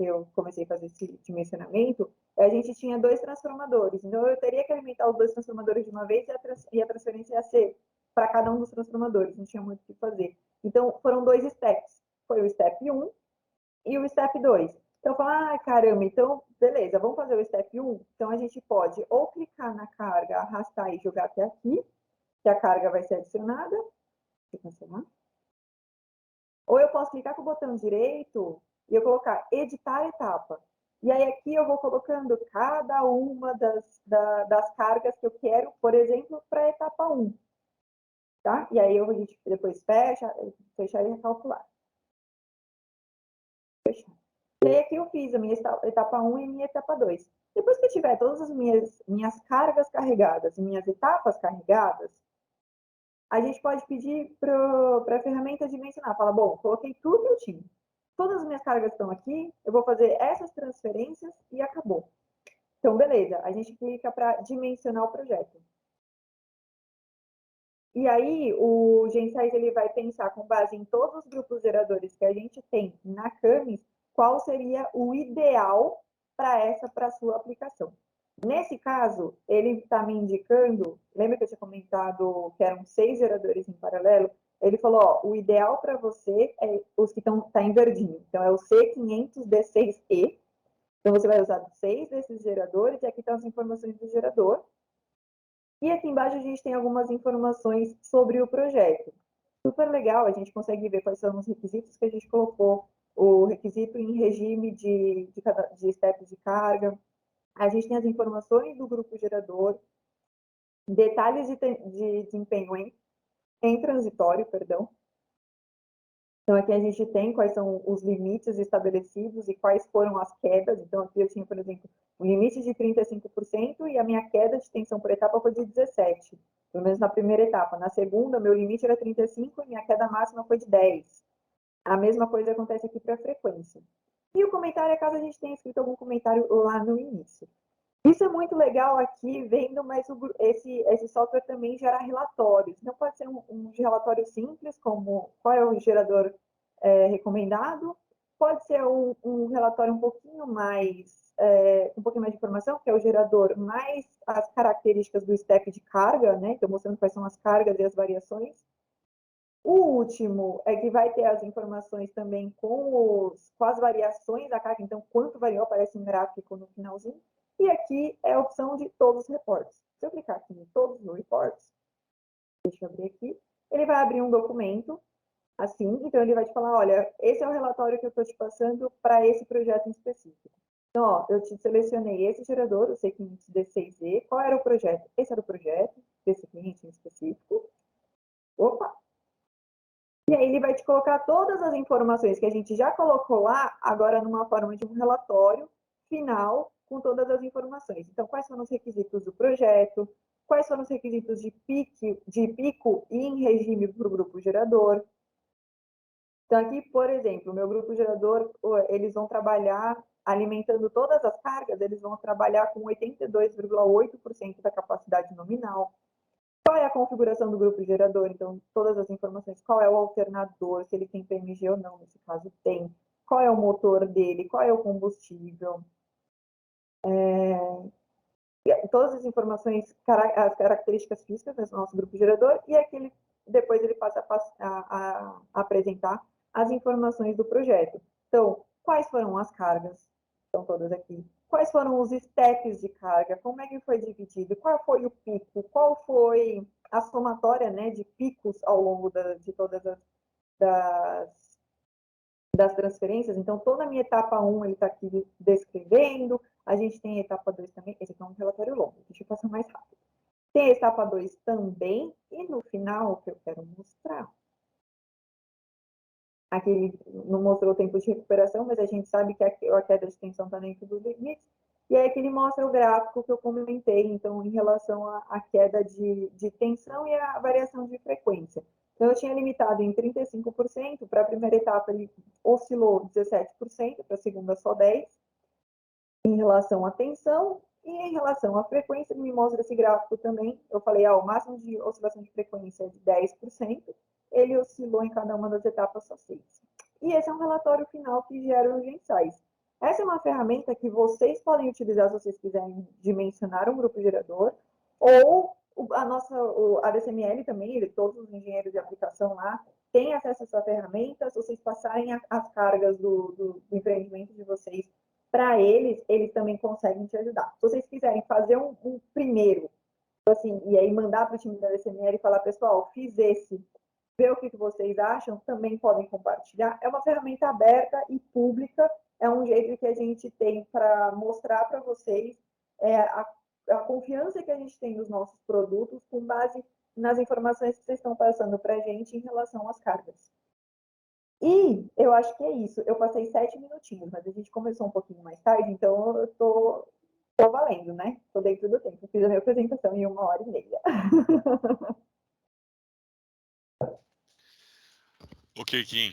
eu comecei a fazer esse dimensionamento, a gente tinha 2 transformadores. Então, eu teria que alimentar os 2 transformadores de uma vez e a transferência ia ser para cada um dos transformadores. Não tinha muito o que fazer. Então, foram 2 steps. Foi o step 1 e o step 2. Então, eu falo, caramba, então, beleza, vamos fazer o step 1? Então, a gente pode ou clicar na carga, arrastar e jogar até aqui, que a carga vai ser adicionada. Deixa eu cancelar. Ou eu posso clicar com o botão direito e eu colocar editar etapa. E aí aqui eu vou colocando cada uma das cargas que eu quero, por exemplo, para a etapa 1. Tá? E aí a gente depois fechar e recalcular. Fechar. E aí aqui eu fiz a minha etapa 1 e a minha etapa 2. Depois que eu tiver todas as minhas cargas carregadas e minhas etapas carregadas, a gente pode pedir para a ferramenta dimensionar. Fala, bom, coloquei tudo que eu tinha. Todas as minhas cargas estão aqui, eu vou fazer essas transferências e acabou. Então, beleza, a gente clica para dimensionar o projeto. E aí, o Gensize ele vai pensar com base em todos os grupos geradores que a gente tem na Camis, qual seria o ideal para a sua aplicação. Nesse caso, ele está me indicando, lembra que eu tinha comentado que eram 6 geradores em paralelo? Ele falou, ó, o ideal para você é os que estão em verdinho. Então, é o C500D6E. Então, você vai usar 6 desses geradores, e aqui estão as informações do gerador. E aqui embaixo a gente tem algumas informações sobre o projeto. Super legal, a gente consegue ver quais são os requisitos que a gente colocou, o requisito em regime de steps de carga. A gente tem as informações do grupo gerador, detalhes de desempenho em transitório, perdão. Então, aqui a gente tem quais são os limites estabelecidos e quais foram as quedas. Então, aqui eu tinha, por exemplo, um limite de 35% e a minha queda de tensão por etapa foi de 17%, pelo menos na primeira etapa. Na segunda, meu limite era 35% e minha queda máxima foi de 10%. A mesma coisa acontece aqui para a frequência. E o comentário é caso a gente tenha escrito algum comentário lá no início. Isso é muito legal aqui, vendo, mas esse software também gera relatórios. Não pode ser um relatório simples, como qual é o gerador recomendado, pode ser um relatório um pouquinho mais de informação, que é o gerador, mais as características do step de carga, né? Então, mostrando quais são as cargas e as variações. O último é que vai ter as informações também com as variações da carga, então quanto variou, aparece um gráfico no finalzinho. E aqui é a opção de todos os reportes. Se eu clicar aqui em todos os reportes, deixa eu abrir aqui, ele vai abrir um documento, assim, então ele vai te falar, olha, esse é o relatório que eu estou te passando para esse projeto em específico. Então, ó, eu te selecionei esse gerador, o C500D6E, qual era o projeto? Esse era o projeto desse cliente em específico. Opa! E aí ele vai te colocar todas as informações que a gente já colocou lá, agora numa forma de um relatório final com todas as informações. Então, quais foram os requisitos do projeto, quais foram os requisitos de pico e em regime para o grupo gerador, Então, aqui, por exemplo, o meu grupo gerador, eles vão trabalhar alimentando todas as cargas, eles vão trabalhar com 82,8% da capacidade nominal. Qual é a configuração do grupo gerador? Então, todas as informações, qual é o alternador, se ele tem PMG ou não, nesse caso tem, qual é o motor dele, qual é o combustível, todas as informações, as características físicas do nosso grupo gerador, e aquele, depois ele passa a apresentar as informações do projeto. Então, quais foram as cargas? Estão todas aqui. Quais foram os steps de carga? Como é que foi dividido? Qual foi o pico? Qual foi a somatória, né, de picos ao longo de todas das transferências? Então, toda a minha etapa 1 ele está aqui descrevendo. A gente tem a etapa 2 também. Esse aqui é um relatório longo, deixa eu passar mais rápido. Tem a etapa 2 também. E no final, o que eu quero mostrar. Aqui ele não mostrou o tempo de recuperação, mas a gente sabe que a queda de tensão está dentro dos limites. E aí aqui ele mostra o gráfico que eu comentei, então, em relação à queda de tensão e à variação de frequência. Então, eu tinha limitado em 35%, para a primeira etapa ele oscilou 17%, para a segunda só 10%, em relação à tensão, e em relação à frequência, me mostra esse gráfico também. Eu falei, o máximo de oscilação de frequência é de 10%, ele oscilou em cada uma das etapas só 6%. E esse é um relatório final que gera urgenciais. Essa é uma ferramenta que vocês podem utilizar se vocês quiserem dimensionar um grupo gerador, ou a DCML também, todos os engenheiros de aplicação lá, têm acesso a essa ferramenta. Se vocês passarem as cargas do empreendimento de vocês para eles também conseguem te ajudar. Se vocês quiserem fazer um primeiro, assim, e aí mandar para o time da DCML e falar, pessoal, fiz esse, ver o que vocês acham, também podem compartilhar. É uma ferramenta aberta e pública, é um jeito que a gente tem para mostrar para vocês a confiança que a gente tem nos nossos produtos com base nas informações que vocês estão passando para a gente em relação às cargas. E eu acho que é isso. Eu passei 7 minutinhos, mas a gente começou um pouquinho mais tarde, então eu tô valendo, né? Tô dentro do tempo. Eu fiz a minha apresentação em 1h30.
Ok, Kim.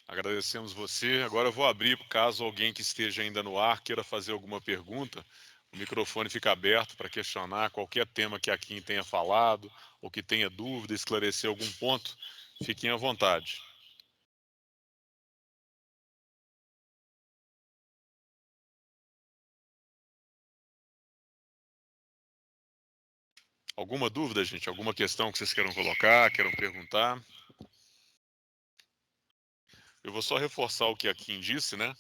Agradecemos você. Agora eu vou abrir, caso alguém que esteja ainda no ar queira fazer alguma pergunta, o microfone fica aberto para questionar qualquer tema que a Kim tenha falado, ou que tenha dúvida, esclarecer algum ponto, fiquem à vontade. Alguma dúvida, gente? Alguma questão que vocês queiram colocar, queiram perguntar? Eu vou só reforçar o que a Kim disse, né?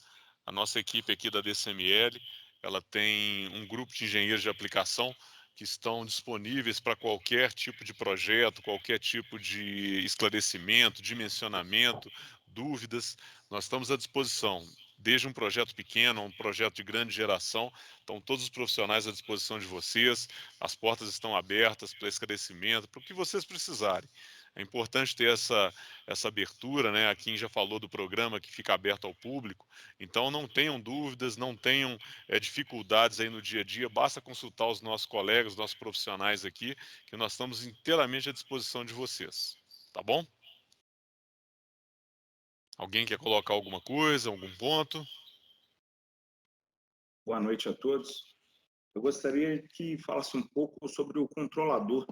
A nossa equipe aqui da DCML, ela tem um grupo de engenheiros de aplicação que estão disponíveis para qualquer tipo de projeto, qualquer tipo de esclarecimento, dimensionamento, dúvidas. Nós estamos à disposição, desde um projeto pequeno a um projeto de grande geração. Estão todos os profissionais à disposição de vocês, as portas estão abertas para esclarecimento, para o que vocês precisarem. É importante ter essa abertura, né? A Kim já falou do programa que fica aberto ao público, então não tenham dúvidas, não tenham dificuldades aí no dia a dia, basta consultar os nossos colegas, os nossos profissionais aqui, que nós estamos inteiramente à disposição de vocês, tá bom? Alguém quer colocar alguma coisa, algum ponto?
Boa noite a todos. Eu gostaria que falasse um pouco sobre o controlador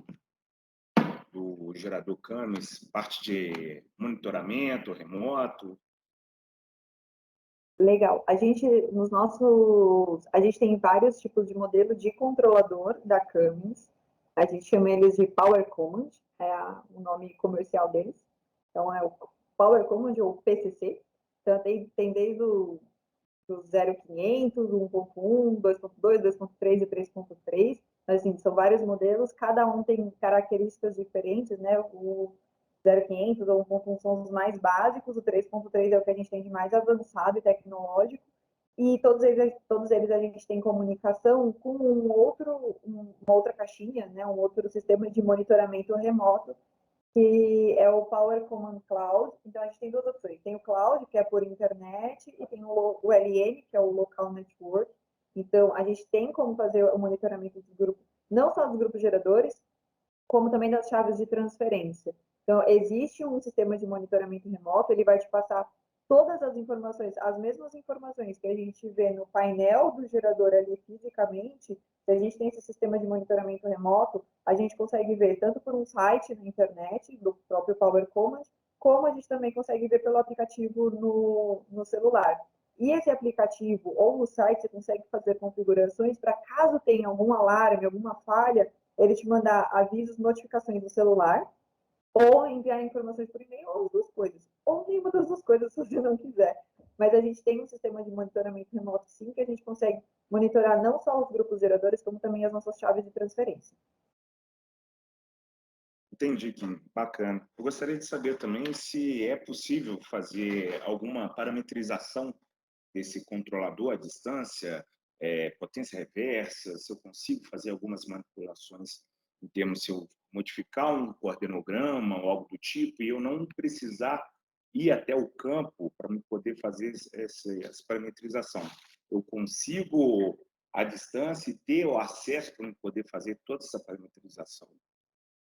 do gerador Cummins, parte de monitoramento remoto.
Legal. A gente tem vários tipos de modelo de controlador da Cummins. A gente chama eles de Power Command, o nome comercial deles. Então, é o Power Command ou PCC. Então, tem desde do 0500, 1.1, 2.2, 2.3 e 3.3. Assim, são vários modelos, cada um tem características diferentes, né? O 0500 ou 1.1 são os mais básicos, o 3.3 é o que a gente tem de mais avançado e tecnológico, e todos eles a gente tem comunicação com uma outra caixinha, né? Um outro sistema de monitoramento remoto, que é o Power Command Cloud. Então, a gente tem duas opções. Tem o Cloud, que é por internet, e tem o LN, que é o Local Network. Então, a gente tem como fazer o monitoramento dos grupos, não só dos grupos geradores, como também das chaves de transferência. Então, existe um sistema de monitoramento remoto, ele vai te passar todas as informações, as mesmas informações que a gente vê no painel do gerador ali fisicamente. Se a gente tem esse sistema de monitoramento remoto, a gente consegue ver tanto por um site na internet, do próprio Power Command, como a gente também consegue ver pelo aplicativo no celular. E esse aplicativo ou no site, você consegue fazer configurações para caso tenha algum alarme, alguma falha, ele te mandar avisos, notificações no celular, ou enviar informações por e-mail, ou as duas coisas. Ou nenhuma das duas coisas, se você não quiser. Mas a gente tem um sistema de monitoramento remoto, sim, que a gente consegue monitorar não só os grupos geradores, como também as nossas chaves de transferência.
Entendi, Kim. Bacana. Eu gostaria de saber também se é possível fazer alguma parametrização desse controlador à distância, potência reversa, se eu consigo fazer algumas manipulações em termos se eu modificar um coordenograma ou algo do tipo, e eu não precisar ir até o campo para me poder fazer essa parametrização. Eu consigo, à distância, ter o acesso para me poder fazer toda essa parametrização.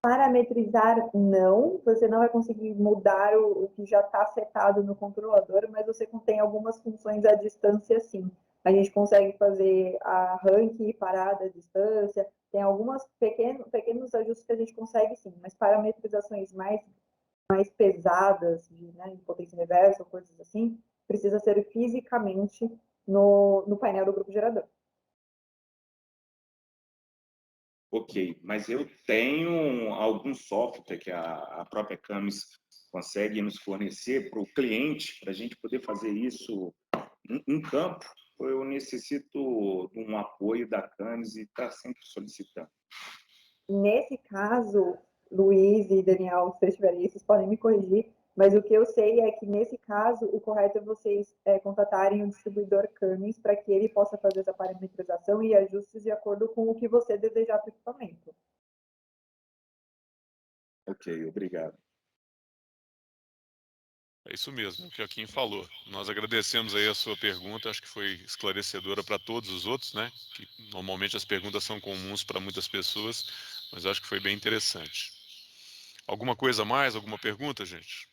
Parametrizar, não, você não vai conseguir mudar o que já está setado no controlador, mas você tem algumas funções à distância, sim. A gente consegue fazer a arranque e parada à distância, tem algumas pequenos ajustes que a gente consegue, sim, mas parametrizações mais pesadas, né, de potência reversa ou coisas assim, precisa ser fisicamente no painel do grupo gerador.
Ok, mas eu tenho algum software que a própria Camis consegue nos fornecer para o cliente, para a gente poder fazer isso em campo. Eu necessito de um apoio da Camis e está sempre solicitando.
Nesse caso, Luiz e Daniel, se vocês tiverem isso, vocês podem me corrigir, mas o que eu sei é que, nesse caso, o correto é vocês contatarem o distribuidor Camis para que ele possa fazer essa parametrização e ajustes de acordo com o que você desejar para o equipamento.
Ok, obrigado.
É isso mesmo, o que a Kim falou. Nós agradecemos aí a sua pergunta, acho que foi esclarecedora para todos os outros, né? Que normalmente as perguntas são comuns para muitas pessoas, mas acho que foi bem interessante. Alguma coisa a mais? Alguma pergunta, gente?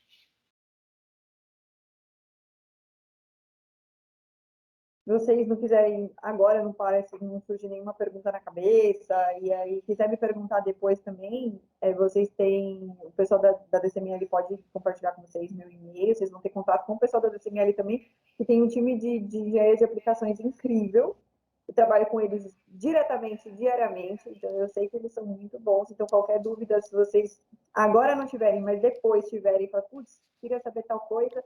Se vocês não quiserem agora, não parece, não surge nenhuma pergunta na cabeça, e aí quiser me perguntar depois também, vocês têm, o pessoal da DCML pode compartilhar com vocês meu e-mail, vocês vão ter contato com o pessoal da DCML também, que tem um time de engenharia de aplicações incrível. Eu trabalho com eles diretamente, diariamente, então eu sei que eles são muito bons. Então, qualquer dúvida, se vocês agora não tiverem, mas depois tiverem, falar, putz, queria saber tal coisa,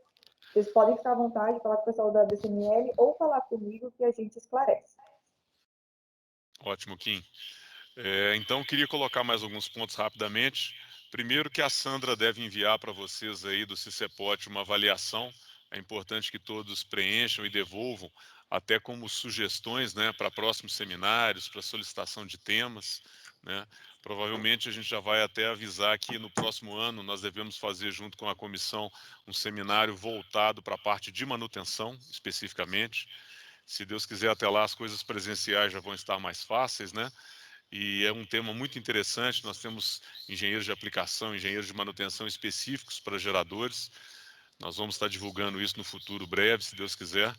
vocês podem ficar à vontade, falar com o pessoal da DCML ou falar comigo que a gente esclarece.
Ótimo, Kim. Então, queria colocar mais alguns pontos rapidamente. Primeiro, que a Sandra deve enviar para vocês aí do CICEPOT uma avaliação. É importante que todos preencham e devolvam, até como sugestões, né, para próximos seminários, para solicitação de temas, né. Provavelmente a gente já vai até avisar que no próximo ano nós devemos fazer, junto com a comissão, um seminário voltado para a parte de manutenção, especificamente. Se Deus quiser, até lá as coisas presenciais já vão estar mais fáceis, né? E é um tema muito interessante. Nós temos engenheiros de aplicação, engenheiros de manutenção específicos para geradores. Nós vamos estar divulgando isso no futuro breve, se Deus quiser.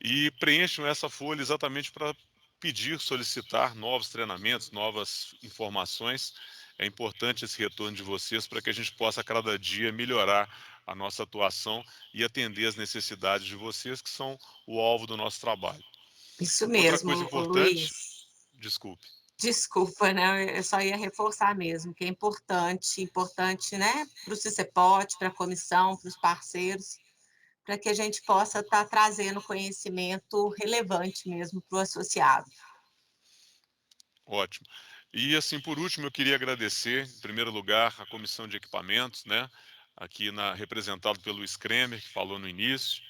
E preencham essa folha exatamente para pedir, solicitar novos treinamentos, novas informações. É importante esse retorno de vocês para que a gente possa, a cada dia, melhorar a nossa atuação e atender as necessidades de vocês, que são o alvo do nosso trabalho.
Isso
Outra
mesmo,
coisa
ô
importante,
Luiz.
desculpe.
Desculpa, né? Eu só ia reforçar mesmo, que é importante, né, para o CICEPOT, para a comissão, para os parceiros, para que a gente possa estar trazendo conhecimento relevante mesmo para o associado.
Ótimo. E assim, por último, eu queria agradecer, em primeiro lugar, a comissão de equipamentos, né, aqui representado pelo Luiz Kremer, que falou no início.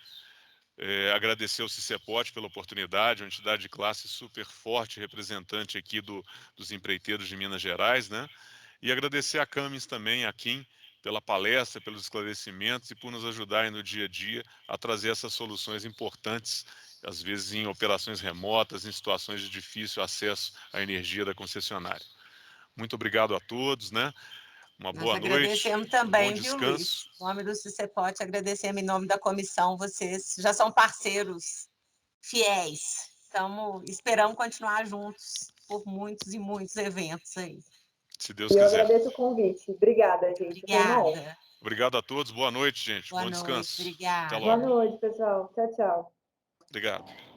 Agradecer ao CICEPOT pela oportunidade, uma entidade de classe super forte, representante aqui dos empreiteiros de Minas Gerais, né? E agradecer a Camis também, a Kim, pela palestra, pelos esclarecimentos e por nos ajudarem no dia a dia a trazer essas soluções importantes, às vezes em operações remotas, em situações de difícil acesso à energia da concessionária. Muito obrigado a todos, né? Uma
Nós
boa noite.
agradecemos também,
bom
viu,
descanso.
Luiz? Em nome do CICEPOT, agradecemos em nome da comissão, vocês já são parceiros fiéis. Esperamos continuar juntos por muitos e muitos eventos aí.
Se Deus
Eu
quiser.
agradeço o convite. Obrigada, gente. Foi uma honra.
Obrigada.
Obrigado a todos. Boa noite, gente.
Boa
bom
noite.
descanso.
Obrigada.
Até
Boa
logo.
noite, pessoal. Tchau, tchau.
Obrigado.